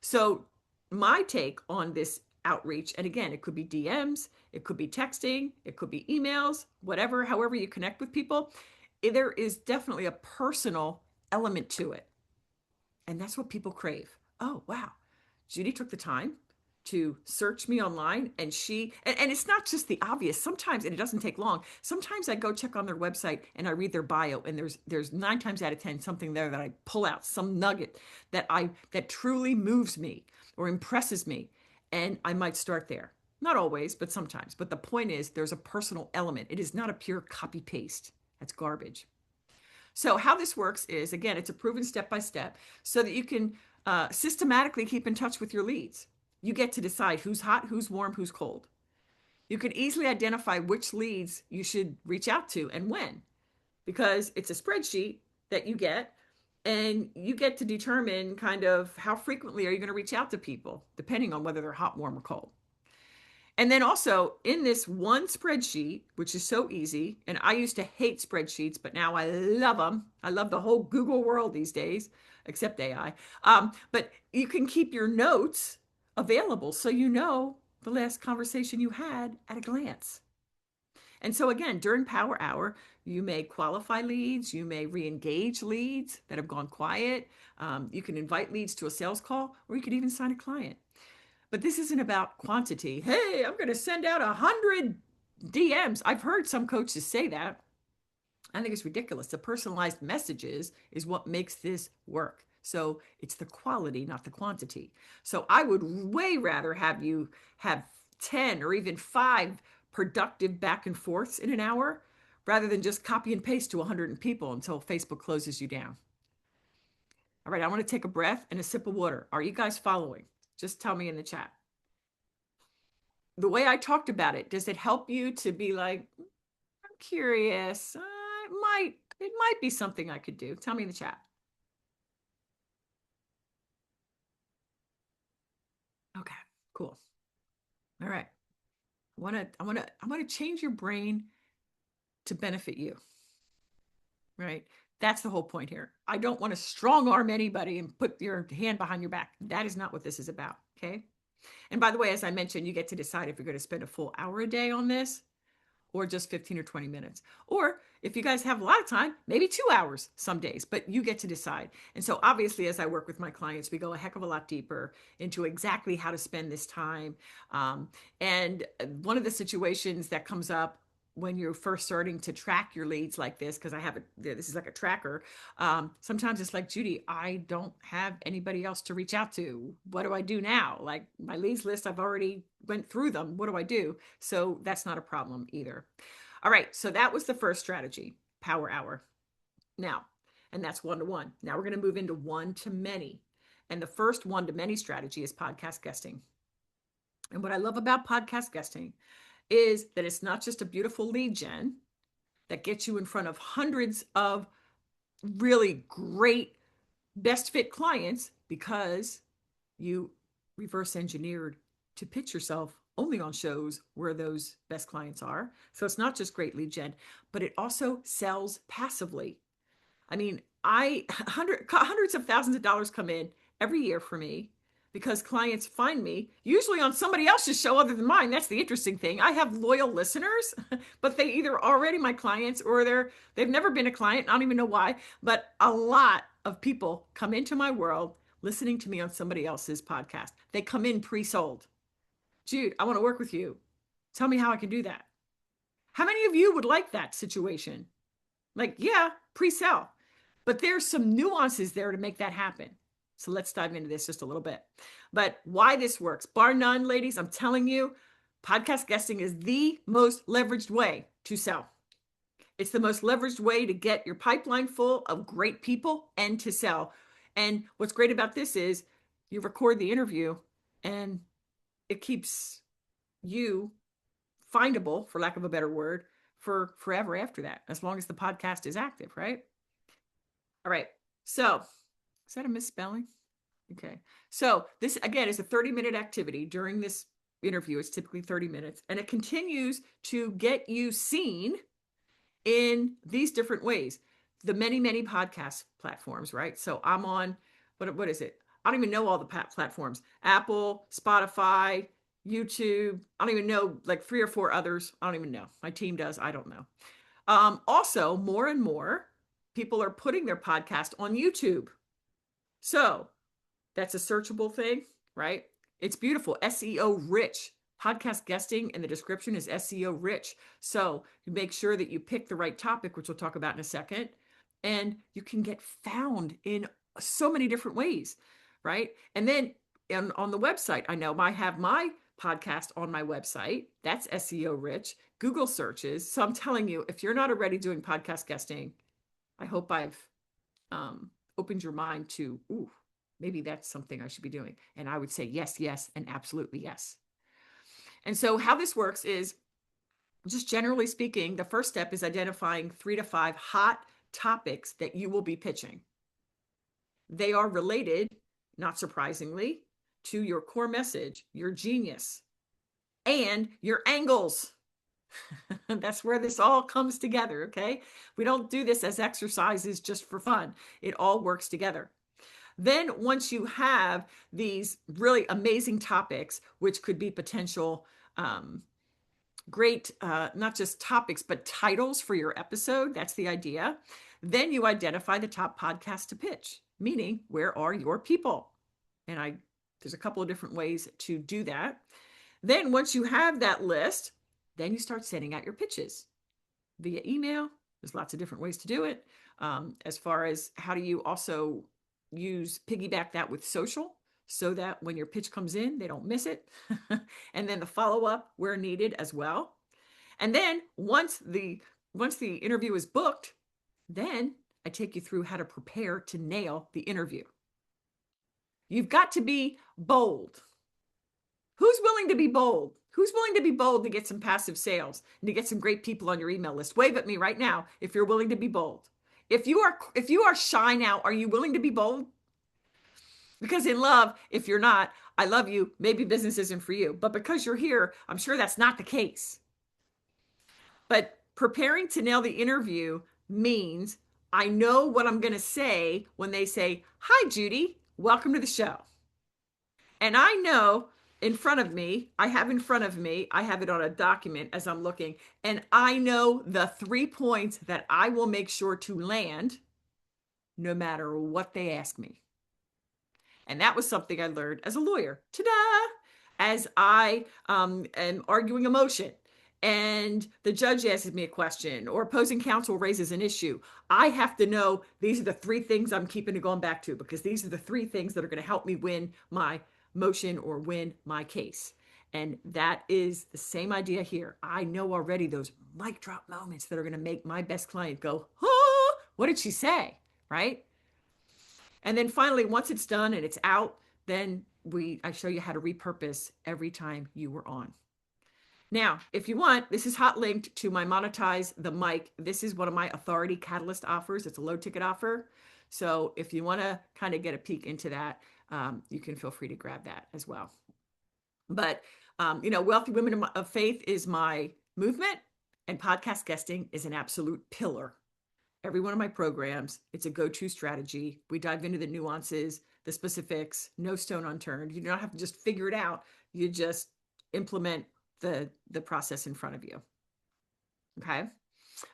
So my take on this outreach, and again, it could be DMs, it could be texting, it could be emails, whatever, however you connect with people, there is definitely a personal element to it. And that's what people crave. Oh, wow. Judy took the time to search me online, and and it's not just the obvious. Sometimes, and it doesn't take long, sometimes I go check on their website and I read their bio, and there's 9 times out of 10 something there that I pull out, some nugget that truly moves me or impresses me, and I might start there. Not always, but sometimes. But the point is, there's a personal element. It is not a pure copy paste. That's garbage. So how this works is, again, it's a proven step by step so that you can systematically keep in touch with your leads. You get to decide who's hot, who's warm, who's cold. You can easily identify which leads you should reach out to and when, because it's a spreadsheet that you get, and you get to determine kind of how frequently are you going to reach out to people, depending on whether they're hot, warm, or cold. And then also in this one spreadsheet, which is so easy, and I used to hate spreadsheets, but now I love them. I love the whole Google world these days, except AI. But you can keep your notes available so you know the last conversation you had at a glance. And so again, during Power Hour, you may qualify leads, you may re-engage leads that have gone quiet. You can invite leads to a sales call, or you could even sign a client. But this isn't about quantity. Hey, I'm going to send out 100 DMs. I've heard some coaches say that. I think it's ridiculous. The personalized messages is what makes this work. So it's the quality, not the quantity. So I would way rather have you have 10 or even 5 productive back and forths in an hour rather than just copy and paste to 100 people until Facebook closes you down. All right, I want to take a breath and a sip of water. Are you guys following? Just tell me in the chat. The way I talked about it, does it help you to be like, I'm curious, it might be something I could do? Tell me in the chat. Okay, cool. All right. I want to change your brain to benefit you. Right? That's the whole point here. I don't want to strong arm anybody and put your hand behind your back. That is not what this is about. Okay. And by the way, as I mentioned, you get to decide if you're going to spend a full hour a day on this or just 15 or 20 minutes. Or if you guys have a lot of time, maybe 2 hours some days, but you get to decide. And so obviously, as I work with my clients, we go a heck of a lot deeper into exactly how to spend this time. And one of the situations that comes up when you're first starting to track your leads like this, because this is like a tracker. Sometimes it's like, Judy, I don't have anybody else to reach out to. What do I do now? Like my leads list, I've already went through them. What do I do? So that's not a problem either. All right. So that was the first strategy, Power Hour. Now, and that's one-to-one. Now we're going to move into one-to-many. And the first one to many strategy is podcast guesting. And what I love about podcast guesting is that it's not just a beautiful lead gen that gets you in front of hundreds of really great best fit clients because you reverse engineered to pitch yourself only on shows where those best clients are. So it's not just great lead gen, but it also sells passively. I mean, hundreds of thousands of dollars come in every year for me because clients find me usually on somebody else's show other than mine. That's the interesting thing. I have loyal listeners, but they either already my clients or they've never been a client. I don't even know why, but a lot of people come into my world listening to me on somebody else's podcast. They come in pre-sold. Jude, I want to work with you. Tell me how I can do that. How many of you would like that situation? Like, yeah, pre-sell. But there's some nuances there to make that happen. So let's dive into this just a little bit. But why this works, bar none, ladies, I'm telling you, podcast guesting is the most leveraged way to sell. It's the most leveraged way to get your pipeline full of great people and to sell. And what's great about this is you record the interview and it keeps you findable, for lack of a better word, for forever after that, as long as the podcast is active, right? All right. So, is that a misspelling? Okay. So, this again is a 30-minute activity during this interview. It's typically 30 minutes, and it continues to get you seen in these different ways. The many, many podcast platforms, right? So, I'm on what is it? I don't even know all the platforms. Apple, Spotify, YouTube. I don't even know, like 3 or 4 others. I don't even know. My team does. I don't know. Also, more and more people are putting their podcast on YouTube. So that's a searchable thing, right? It's beautiful. SEO rich. Podcast guesting in the description is SEO rich. So you make sure that you pick the right topic, which we'll talk about in a second. And you can get found in so many different ways, right? And then on the website, I know I have my podcast on my website. That's SEO rich. Google searches. So I'm telling you, if you're not already doing podcast guesting, I hope I've opened your mind to, ooh, maybe that's something I should be doing. And I would say yes, yes, and absolutely yes. And so how this works is, just generally speaking, the first step is identifying 3 to 5 hot topics that you will be pitching. They are related, not surprisingly, to your core message, your genius, and your angles. That's where this all comes together, okay? We don't do this as exercises just for fun. It all works together. Then once you have these really amazing topics, which could be potential great, not just topics, but titles for your episode, that's the idea. Then you identify the top podcast to pitch, meaning where are your people? And there's a couple of different ways to do that. Then once you have that list, then you start sending out your pitches via email. There's lots of different ways to do it. As far as how do you also piggyback that with social so that when your pitch comes in, they don't miss it. And then the follow-up where needed as well. And then once the interview is booked, then I take you through how to prepare to nail the interview. You've got to be bold. Who's willing to be bold? Who's willing to be bold to get some passive sales and to get some great people on your email list? Wave at me right now if you're willing to be bold. If you are shy now, are you willing to be bold? Because in love, if you're not, I love you, maybe business isn't for you. But because you're here, I'm sure that's not the case. But preparing to nail the interview means I know what I'm going to say when they say, "Hi, Judy, welcome to the show." And I know in front of me, I have it on a document as I'm looking, and I know the 3 points that I will make sure to land no matter what they ask me. And that was something I learned as a lawyer. Ta-da! As I am arguing a motion and the judge asks me a question or opposing counsel raises an issue, I have to know these are the 3 things I'm keeping to going back to because these are the 3 things that are going to help me win my motion or win my case. And that is the same idea here. I know already those mic drop moments that are going to make my best client go, "Oh, what did she say?" Right? And then finally, once it's done and it's out, then I show you how to repurpose every time you were on. Now, if you want, this is hot linked to my Monetize the Mic. This is one of my Authority Catalyst offers. It's a low ticket offer. So if you want to kind of get a peek into that, you can feel free to grab that as well. But, Wealthy Women of Faith is my movement, and podcast guesting is an absolute pillar. Every one of my programs, it's a go-to strategy. We dive into the nuances, the specifics, no stone unturned. You don't have to just figure it out. You just implement the process in front of you. Okay.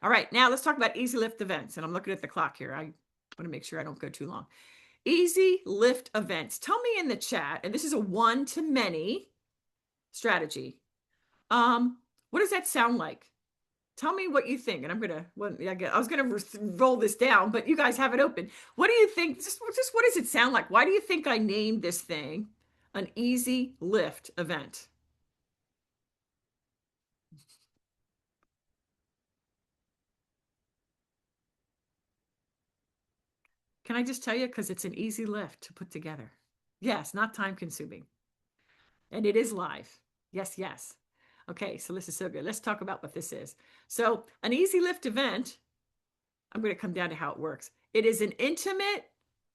All right. Now let's talk about easy lift events. And I'm looking at the clock here. I want to make sure I don't go too long. Easy lift events. Tell me in the chat, and this is a one-to-many strategy. What does that sound like? Tell me what you think. And I was gonna roll this down, but you guys have it open. What do you think? Just what does it sound like? Why do you think I named this thing an easy lift event? Can I just tell you? Because it's an easy lift to put together. Yes, not time consuming. And it is live. Yes, yes. Okay, so this is so good. Let's talk about what this is. So, an easy lift event, I'm going to come down to how it works. It is an intimate,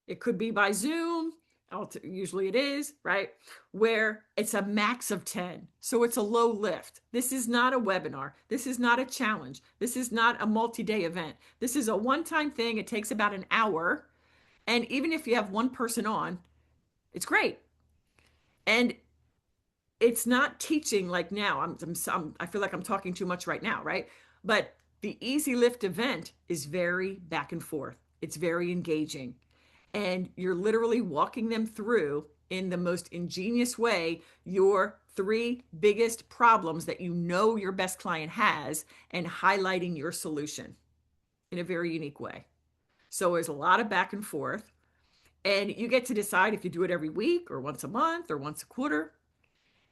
it could be by Zoom, usually it is, right? Where it's a max of 10. So it's a low lift. This is not a webinar. This is not a challenge. This is not a multi-day event. This is a one-time thing. It takes about an hour. And even if you have one person on, it's great. And it's not teaching like now. I feel like I'm talking too much right now, right? But the Easy Lift event is very back and forth. It's very engaging. And you're literally walking them through in the most ingenious way your three biggest problems that you know your best client has and highlighting your solution in a very unique way. So there's a lot of back and forth. And you get to decide if you do it every week or once a month or once a quarter.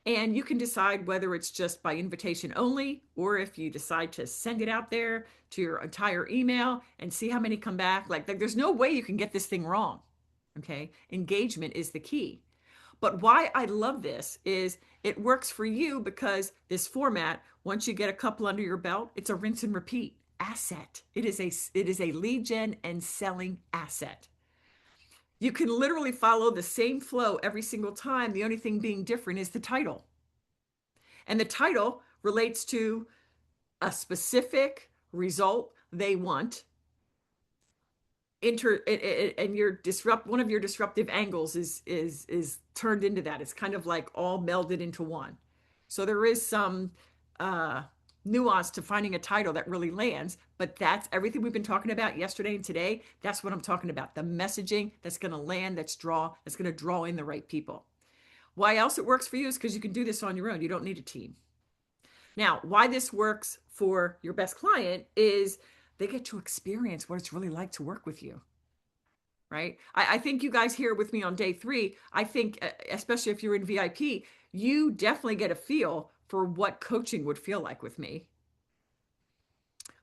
And you can decide whether it's just by invitation only, or if you decide to send it out there to your entire email and see how many come back. Like there's no way you can get this thing wrong. Okay. Engagement is the key. But why I love this is it works for you because this format, once you get a couple under your belt, it's a rinse and repeat asset. It is a lead gen and selling asset. You can literally follow the same flow every single time. The only thing being different is the title. And the title relates to a specific result they want. And one of your disruptive angles is turned into that. It's kind of like all melded into one. So there is some nuance to finding a title that really lands, but that's everything we've been talking about yesterday and today. That's what I'm talking about. The messaging that's going to land, that's going to draw in the right people. Why else it works for you is because you can do this on your own. You don't need a team. Now, why this works for your best client is they get to experience what it's really like to work with you. Right? I think you guys here with me on day 3, I think, especially if you're in VIP, you definitely get a feel for what coaching would feel like with me.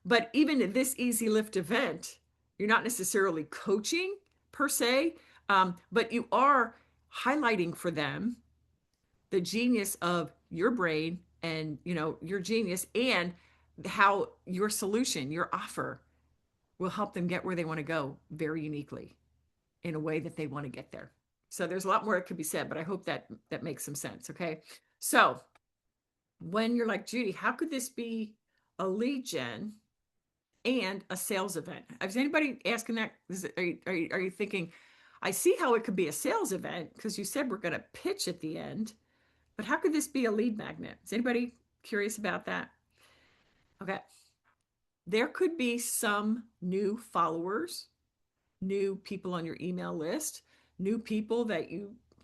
But even in this Easy Lift event, you're not necessarily coaching per se, but you are highlighting for them the genius of your brain and your genius, and how your solution, your offer, will help them get where they want to go very uniquely in a way that they want to get there. So there's a lot more that could be said, but I hope that makes some sense. Okay. So when you're like, Judy, how could this be a lead gen and a sales event? Is anybody asking that? Are you thinking, I see how it could be a sales event because you said we're going to pitch at the end, but how could this be a lead magnet? Is anybody curious about that? Okay. There could be some new followers, new people on your email list, new people that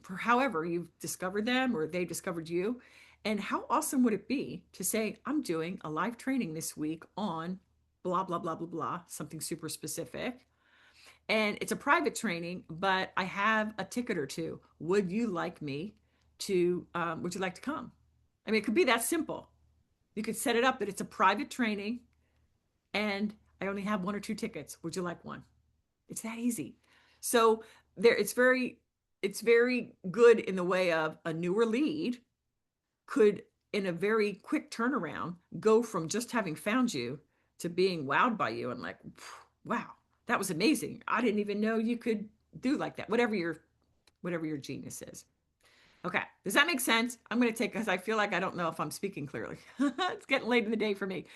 for however you've discovered them or they discovered you. And how awesome would it be to say, I'm doing a live training this week on blah, blah, blah, blah, blah, something super specific. And it's a private training, but I have a ticket or two. Would you like to come? I mean, it could be that simple. You could set it up that it's a private training and I only have 1 or 2 tickets. Would you like one? It's that easy. So there it's very good in the way of a newer lead could, in a very quick turnaround, go from just having found you to being wowed by you and like, wow, that was amazing. I didn't even know you could do like that. Whatever your genius is. Okay, does that make sense? I'm going to take, because I feel like I don't know if I'm speaking clearly. It's getting late in the day for me.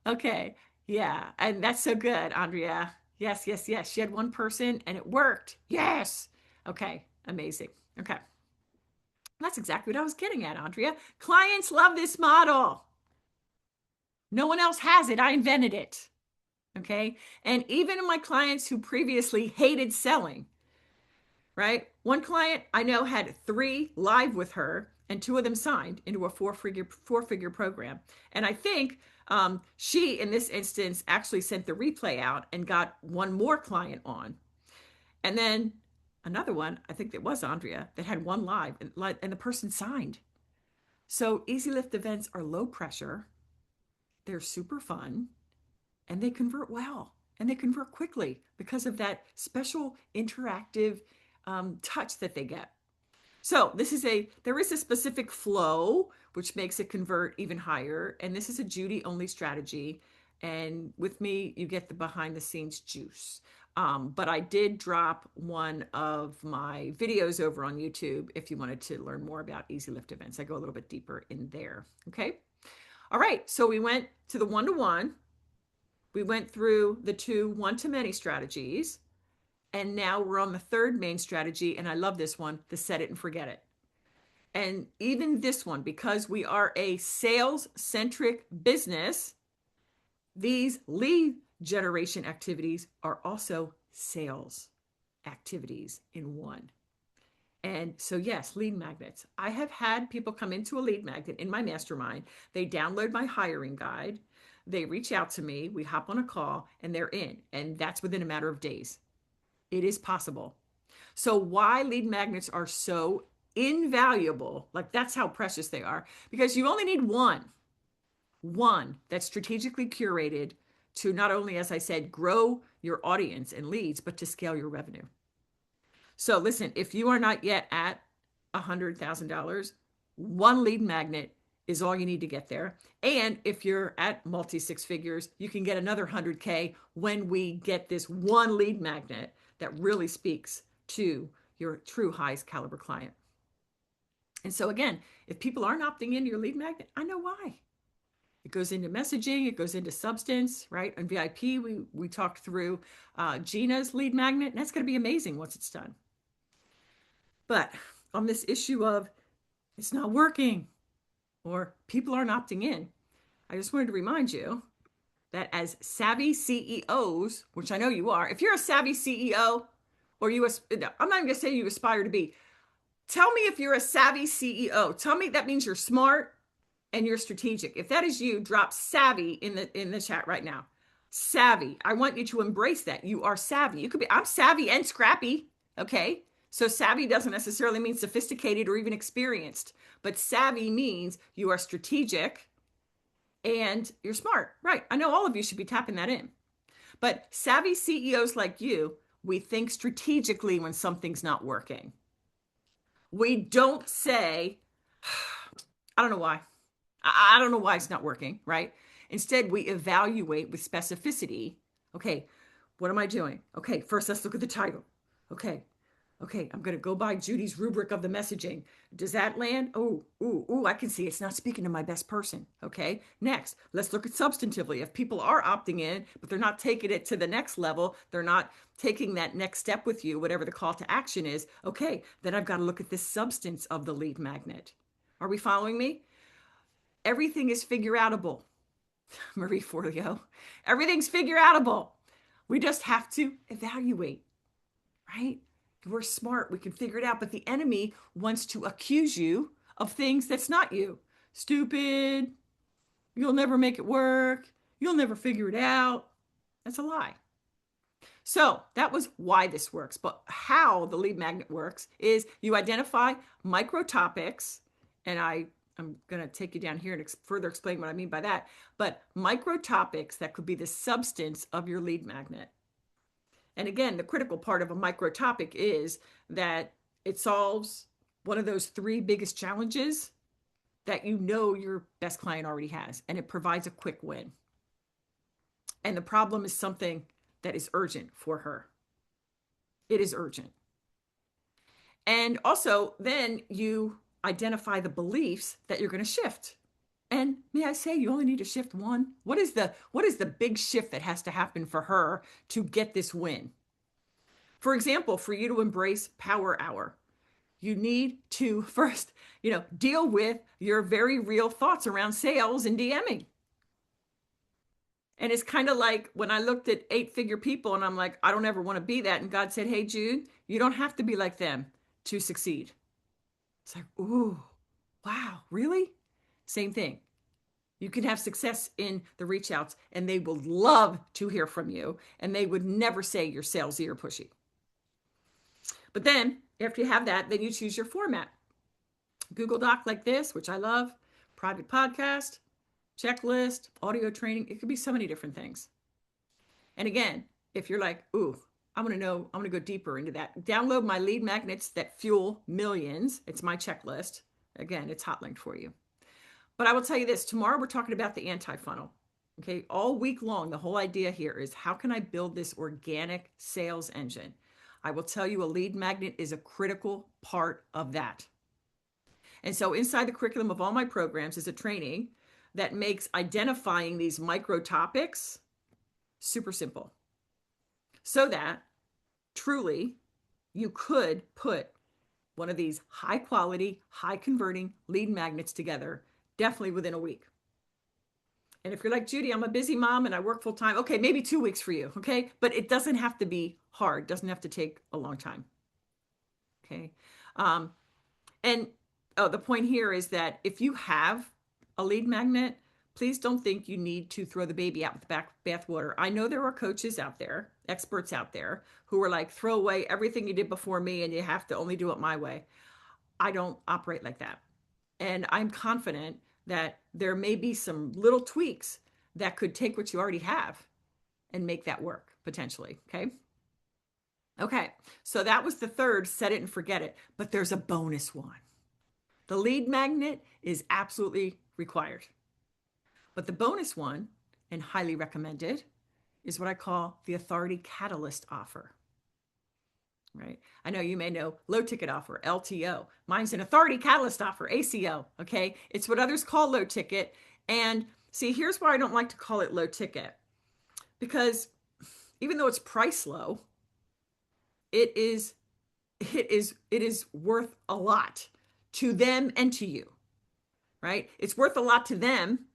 Okay, yeah, and that's so good, Andrea. Yes, yes, yes. She had one person and it worked. Yes. Okay, amazing. Okay, that's exactly what I was getting at, Andrea. Clients love this model. No one else has it. I invented it. Okay, and even my clients who previously hated selling, right? One client I know had 3 live with her, and 2 of them signed into a four figure program. And I think she, in this instance, actually sent the replay out and got one more client on. And then another one, I think it was Andrea, that had 1 live, and the person signed. So easy lift events are low pressure, they're super fun, and they convert well, and they convert quickly because of that special interactive touch that they get. So there is a specific flow which makes it convert even higher, and this is a Judy only strategy. And with me, you get the behind the scenes juice. But I did drop one of my videos over on YouTube if you wanted to learn more about easy lift events. I go a little bit deeper in there. Okay. All right. So we went to the one-to-one. We went through the 2 one-to-many strategies. And now we're on the 3rd main strategy. And I love this one, the set it and forget it. And even this one, because we are a sales centric business, these lead generation activities are also sales activities in one. And so, yes, lead magnets. I have had people come into a lead magnet in my mastermind. They download my hiring guide. They reach out to me. We hop on a call and they're in. And that's within a matter of days. It is possible. So, why lead magnets are so invaluable, like that's how precious they are, because you only need one that's strategically curated to not only, as I said, grow your audience and leads, but to scale your revenue. So listen, if you are not yet at $100,000, one lead magnet is all you need to get there. And if you're at multi 6 figures, you can get another 100K when we get this one lead magnet that really speaks to your true highest caliber client. And so again, if people aren't opting into your lead magnet, I know why. It goes into messaging, it goes into substance, right? On VIP, we talked through Gina's lead magnet, and that's going to be amazing once it's done. But on this issue of it's not working or people aren't opting in, I just wanted to remind you that as savvy CEOs, which I know you are, if you're a savvy CEO or I'm not even going to say you aspire to be, tell me if you're a savvy CEO. Tell me that means you're smart and you're strategic. If that is you, drop savvy in the chat right now. Savvy. I want you to embrace that. You are savvy. You could be, I'm savvy and scrappy. Okay. So savvy doesn't necessarily mean sophisticated or even experienced, but savvy means you are strategic and you're smart. Right. I know all of you should be tapping that in. But savvy CEOs like you, we think strategically when something's not working. We don't say, I don't know why. I don't know why it's not working, right? Instead, we evaluate with specificity. Okay, what am I doing? Okay, first let's look at the title. Okay, I'm going to go by Judy's rubric of the messaging. Does that land? Oh, I can see it's not speaking to my best person. Okay, next, let's look at substantively. If people are opting in, but they're not taking it to the next level, they're not taking that next step with you, whatever the call to action is. Okay, then I've got to look at the substance of the lead magnet. Are we following me? Everything is figure outable. Marie Forleo. Everything's figure outable. We just have to evaluate, right? We're smart. We can figure it out. But the enemy wants to accuse you of things that's not you. Stupid. You'll never make it work. You'll never figure it out. That's a lie. So that was why this works. But how the lead magnet works is you identify micro topics, and I'm going to take you down here and further explain what I mean by that. But micro topics that could be the substance of your lead magnet. And again, the critical part of a micro topic is that it solves one of those three biggest challenges that you know your best client already has, and it provides a quick win. And the problem is something that is urgent for her. It is urgent. And also, then you identify the beliefs that you're going to shift. And may I say, you only need to shift one. What is the big shift that has to happen for her to get this win? For example, for you to embrace power hour, you need to first, deal with your very real thoughts around sales and DMing. And it's kind of like when I looked at 8-figure people and I'm like, I don't ever want to be that. And God said, hey, Jude, you don't have to be like them to succeed. It's like, ooh, wow, really? Same thing. You can have success in the reach outs and they will love to hear from you. And they would never say you're salesy or pushy. But then after you have that, then you choose your format. Google Doc like this, which I love, private podcast, checklist, audio training. It could be so many different things. And again, if you're like, ooh, I want to go deeper into that. Download my lead magnets that fuel millions. It's my checklist. Again, it's hot linked for you. But I will tell you this, tomorrow we're talking about the anti-funnel. Okay, all week long, the whole idea here is how can I build this organic sales engine? I will tell you a lead magnet is a critical part of that. And so inside the curriculum of all my programs is a training that makes identifying these micro topics super simple so that truly you could put one of these high quality, high converting lead magnets together definitely within a week. And if you're like, Judy, I'm a busy mom and I work full time, okay, maybe 2 weeks for you, okay? But it doesn't have to be hard, doesn't have to take a long time, okay? And the point here is that if you have a lead magnet, please don't think you need to throw the baby out with the bathwater. I know there are coaches out there, experts out there, who are like, throw away everything you did before me and you have to only do it my way. I don't operate like that. And I'm confident that there may be some little tweaks that could take what you already have and make that work potentially. Okay. Okay. So that was the third, set it and forget it. But there's a bonus one. The lead magnet is absolutely required. But the bonus one, and highly recommended, is what I call the authority catalyst offer. Right? I know you may know low ticket offer, LTO. Mine's an authority catalyst offer, ACO. Okay. It's what others call low ticket. And see, here's why I don't like to call it low ticket. Because even though it's price low, it is worth a lot to them and to you. Right? It's worth a lot to them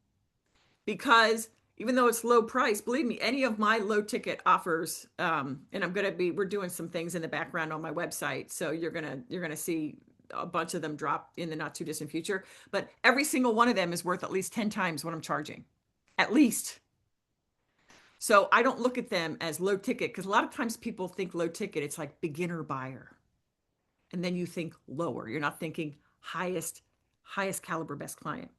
because even though it's low price, believe me, any of my low ticket offers, and we're doing some things in the background on my website. So you're going to see a bunch of them drop in the not too distant future, but every single one of them is worth at least 10 times what I'm charging, at least. So I don't look at them as low ticket because a lot of times people think low ticket, it's like beginner buyer. And then you think lower. You're not thinking highest caliber best client.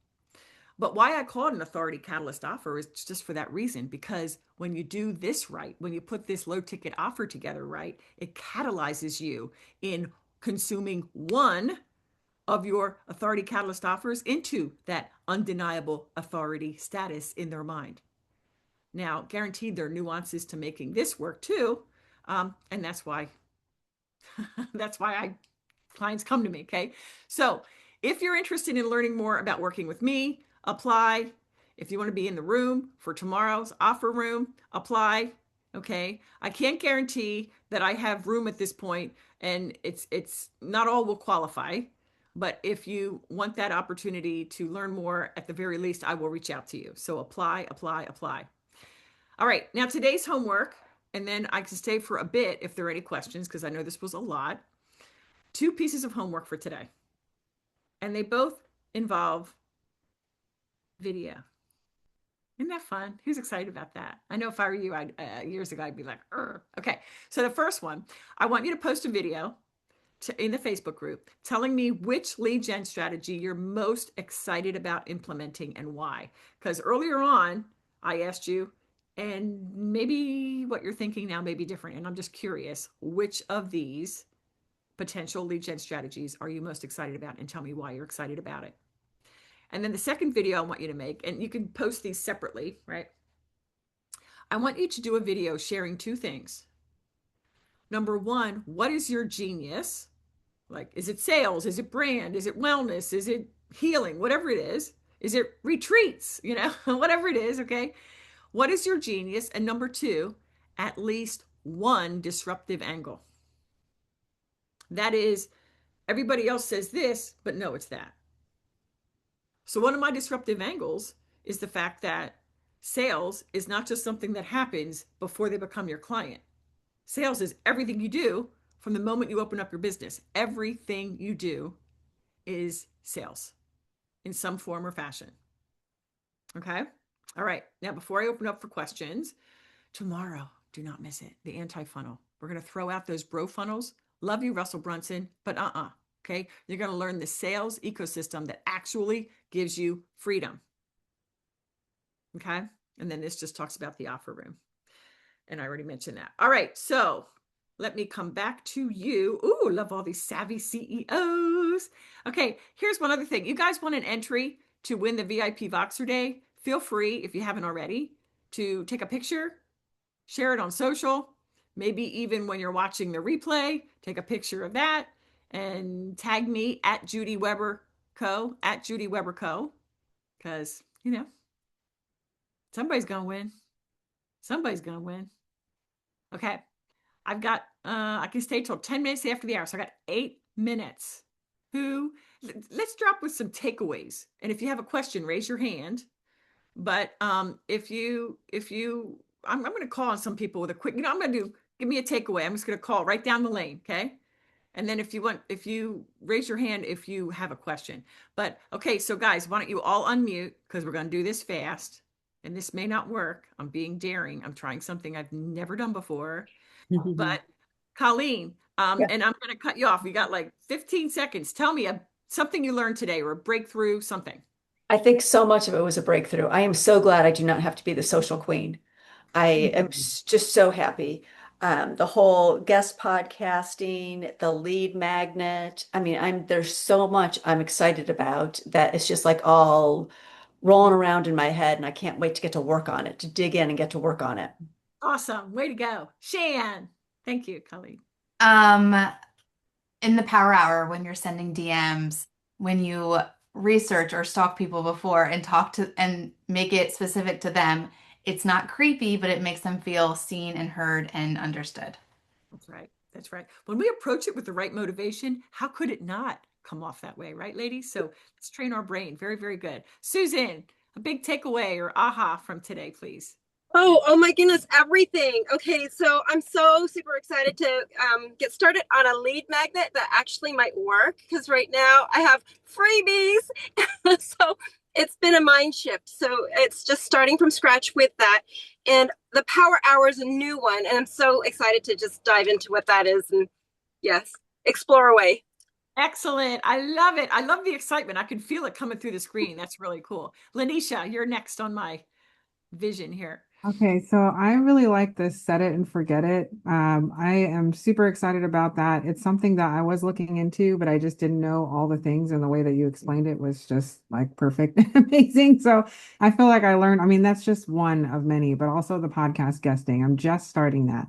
But why I call it an authority catalyst offer is just for that reason, because when you do this right, when you put this low ticket offer together right, it catalyzes you in consuming one of your authority catalyst offers into that undeniable authority status in their mind. Now, guaranteed there are nuances to making this work too. And that's why clients come to me. Okay. So if you're interested in learning more about working with me, apply. If you want to be in the room for tomorrow's offer room, apply. Okay. I can't guarantee that I have room at this point, and it's not all will qualify. But if you want that opportunity to learn more, at the very least, I will reach out to you. So apply, apply, apply. All right. Now today's homework, and then I can stay for a bit if there are any questions, because I know this was a lot. 2 pieces of homework for today. And they both involve video. Isn't that fun? Who's excited about that? I know if I were you, years ago, I'd be like, Urgh. Okay. So the first one, I want you to post a video in the Facebook group telling me which lead gen strategy you're most excited about implementing and why. Because earlier on, I asked you, And maybe what you're thinking now may be different. And I'm just curious, which of these potential lead gen strategies are you most excited about? And tell me why you're excited about it. And then the second video I want you to make, and you can post these separately, right? I want you to do a video sharing two things. Number one, what is your genius? Like, is it sales? Is it brand? Is it wellness? Is it healing? Whatever it is. Is it retreats? Whatever it is, okay? What is your genius? And number two, at least one disruptive angle. That is, everybody else says this, but no, it's that. So, one of my disruptive angles is the fact that sales is not just something that happens before they become your client. Sales is everything you do from the moment you open up your business. Everything you do is sales in some form or fashion. Okay. All right. Now, before I open up for questions, tomorrow, do not miss it. The anti funnel. We're going to throw out those bro funnels. Love you, Russell Brunson, but okay. You're going to learn the sales ecosystem that actually gives you freedom. Okay. And then this just talks about the offer room. And I already mentioned that. All right. So let me come back to you. Ooh, love all these savvy CEOs. Okay. Here's one other thing. You guys want an entry to win the VIP Voxer Day? Feel free, if you haven't already, to take a picture, share it on social, maybe even when you're watching the replay, take a picture of that and tag me at Judy Weber Co. at Judy Weber Co. Because, somebody's going to win. Somebody's going to win. Okay. I've got, I can stay till 10 minutes after the hour. So I got 8 minutes. Let's drop with some takeaways. And if you have a question, raise your hand. But if you, I'm going to call on some people with a quick, I'm going to give me a takeaway. I'm just going to call right down the lane. Okay. And then if you raise your hand, if you have a question. But okay, so guys, why don't you all unmute, because we're going to do this fast. And this may not work. I'm being daring. I'm trying something I've never done before. But Colleen, Yeah. and I'm going to cut you off. You got like 15 seconds. Tell me something you learned today or a breakthrough, something. I think so much of it was a breakthrough. I am so glad I do not have to be the social queen. I am just so happy. The whole guest podcasting, the lead magnet. I mean, there's so much I'm excited about that it's just like all rolling around in my head, and I can't wait to get to work on it, to dig in and get to work on it. Awesome. Way to go. Shan. Thank you, Colleen. In the power hour, when you're sending DMs, when you research or stalk people before and talk to and make it specific to them, it's not creepy, but it makes them feel seen and heard and understood. That's right. That's right. When we approach it with the right motivation, how could it not come off that way, right, ladies? So let's train our brain. Very, very good. Susan, a big takeaway or aha from today, please. Oh my goodness, everything. Okay, so I'm so super excited to get started on a lead magnet that actually might work, because right now I have freebies. So it's been a mind shift. So it's just starting from scratch with that. And the power hour is a new one. And I'm so excited to just dive into what that is and yes, explore away. Excellent. I love it. I love the excitement. I can feel it coming through the screen. That's really cool. Lanisha, you're next on my vision here. Okay, so I really like this set it and forget it. I am super excited about that. It's something that I was looking into, but I just didn't know all the things, and the way that you explained it was just like perfect and amazing. So I feel like I learned, I mean, that's just one of many, but also the podcast guesting. I'm just starting that.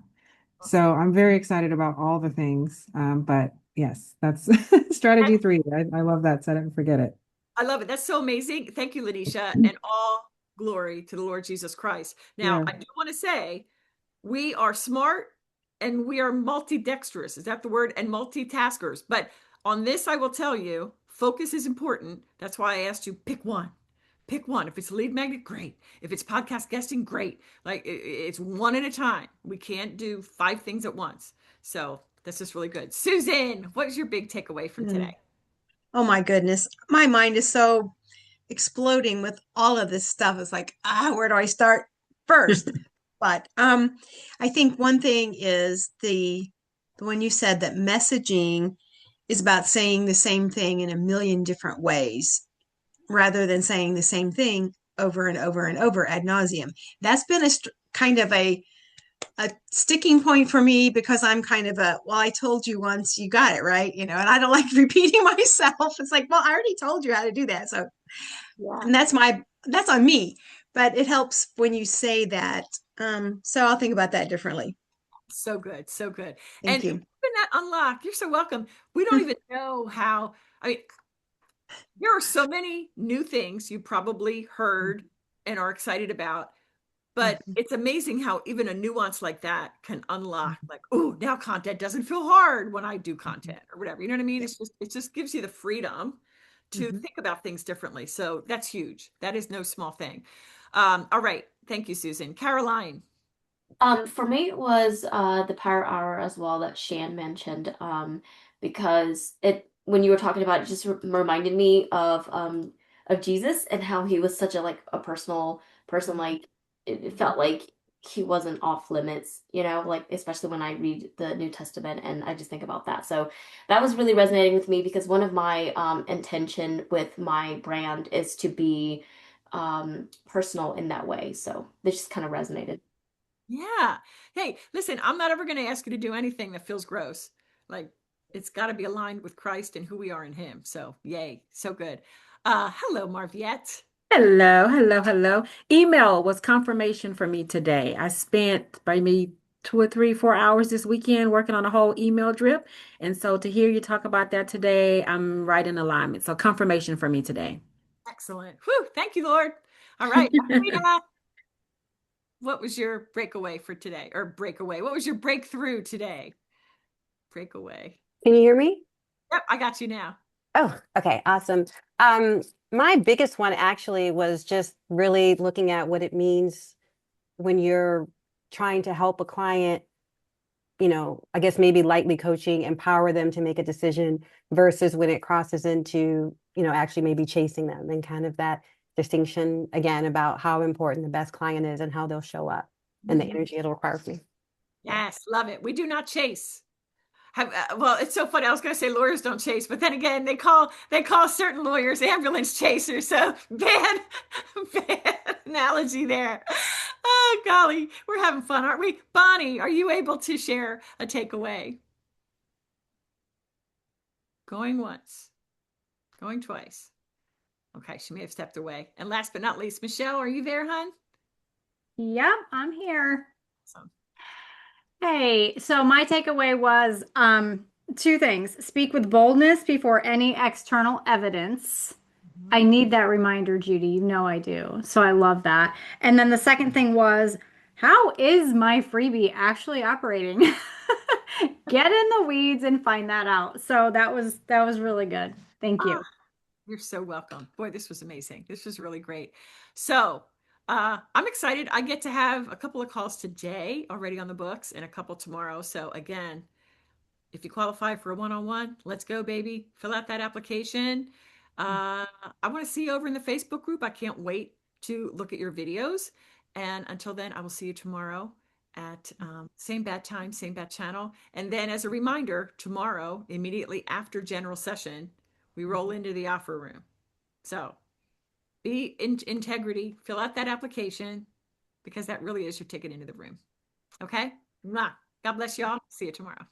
So I'm very excited about all the things. But yes, that's strategy 3. I love that. Set it and forget it. I love it. That's so amazing. Thank you, Lanisha, and all glory to the Lord Jesus Christ. Now, I do want to say we are smart and we are multidextrous. Is that the word? And multitaskers. But on this, I will tell you, focus is important. That's why I asked you pick one. Pick one. If it's lead magnet, great. If it's podcast guesting, great. Like it's one at a time. We can't do 5 things at once. So this is really good. Susan, what is your big takeaway from today? Oh my goodness. My mind is so exploding with all of this stuff. It's like, where do I start first? But I think one thing is the one you said, that messaging is about saying the same thing in a million different ways rather than saying the same thing over and over and over ad nauseum. That's been a kind of a sticking point for me because I'm kind of well, I told you once, you got it right, and I don't like repeating myself. It's like, well, I already told you how to do that. So, Yeah. and that's on me, but it helps when you say that. So I'll think about that differently. So good, so good. And Thank even you. that unlock, you're so welcome. We don't even know how, I mean, there are so many new things you probably heard and are excited about, but it's amazing how even a nuance like that can unlock, like, oh, now content doesn't feel hard when I do content or whatever. You know what I mean? Yeah. It just gives you the freedom to Mhm. think about things differently. So that's huge. That is no small thing. All right. Thank you, Susan. Caroline. For me, it was the Power Hour as well that Shan mentioned. Because it when you were talking about it, just reminded me of Jesus and how he was such a like a personal person. Like it felt like he wasn't off limits, like especially when I read the New Testament and I just think about that. So that was really resonating with me because one of my intention with my brand is to be personal in that way. So this just kind of resonated. Yeah. Hey, listen, I'm not ever going to ask you to do anything that feels gross. Like it's got to be aligned with Christ and who we are in him. So, yay. So good. Hello, Marviette. Hello, hello, hello. Email was confirmation for me today. I spent maybe 2 or 3, 4 hours this weekend working on a whole email drip. And so to hear you talk about that today, I'm right in alignment. So confirmation for me today. Excellent. Whew, thank you, Lord. All right. Frida, what was your breakaway for today? Or breakaway? What was your breakthrough today? Breakaway. Can you hear me? Yep, I got you now. Oh, okay, awesome. Um, my biggest one actually was just really looking at what it means when you're trying to help a client, I guess maybe lightly coaching, empower them to make a decision versus when it crosses into, actually maybe chasing them and kind of that distinction again about how important the best client is and how they'll show up and the Mhm. energy it'll require from me. Yeah. Yes, love it. We do not chase. Well, it's so funny. I was going to say lawyers don't chase, but then again, they call certain lawyers ambulance chasers. So bad, bad analogy there. Oh golly, we're having fun, aren't we? Bonnie, are you able to share a takeaway? Going once, going twice. Okay, she may have stepped away. And last but not least, Michelle, are you there, hon? Yep, I'm here. Awesome. Hey, so my takeaway was two things. Speak with boldness before any external evidence. I Mhm. need that reminder, Judy. You know I do. So I love that. And then the second thing was, how is my freebie actually operating? Get in the weeds and find that out. So that was really good. Thank Ah, you. you're so welcome. Boy, this was amazing. This was really great. So, I'm excited. I get to have a couple of calls today already on the books and a couple tomorrow. So, again, if you qualify for a one-on-one, let's go, baby. Fill out that application. I want to see you over in the Facebook group. I can't wait to look at your videos. And until then, I will see you tomorrow at same bad time, same bad channel. And then, as a reminder, tomorrow, immediately after general session, we roll into the offer room. So be in integrity, fill out that application because that really is your ticket into the room. Okay? Mwah. God bless y'all. See you tomorrow.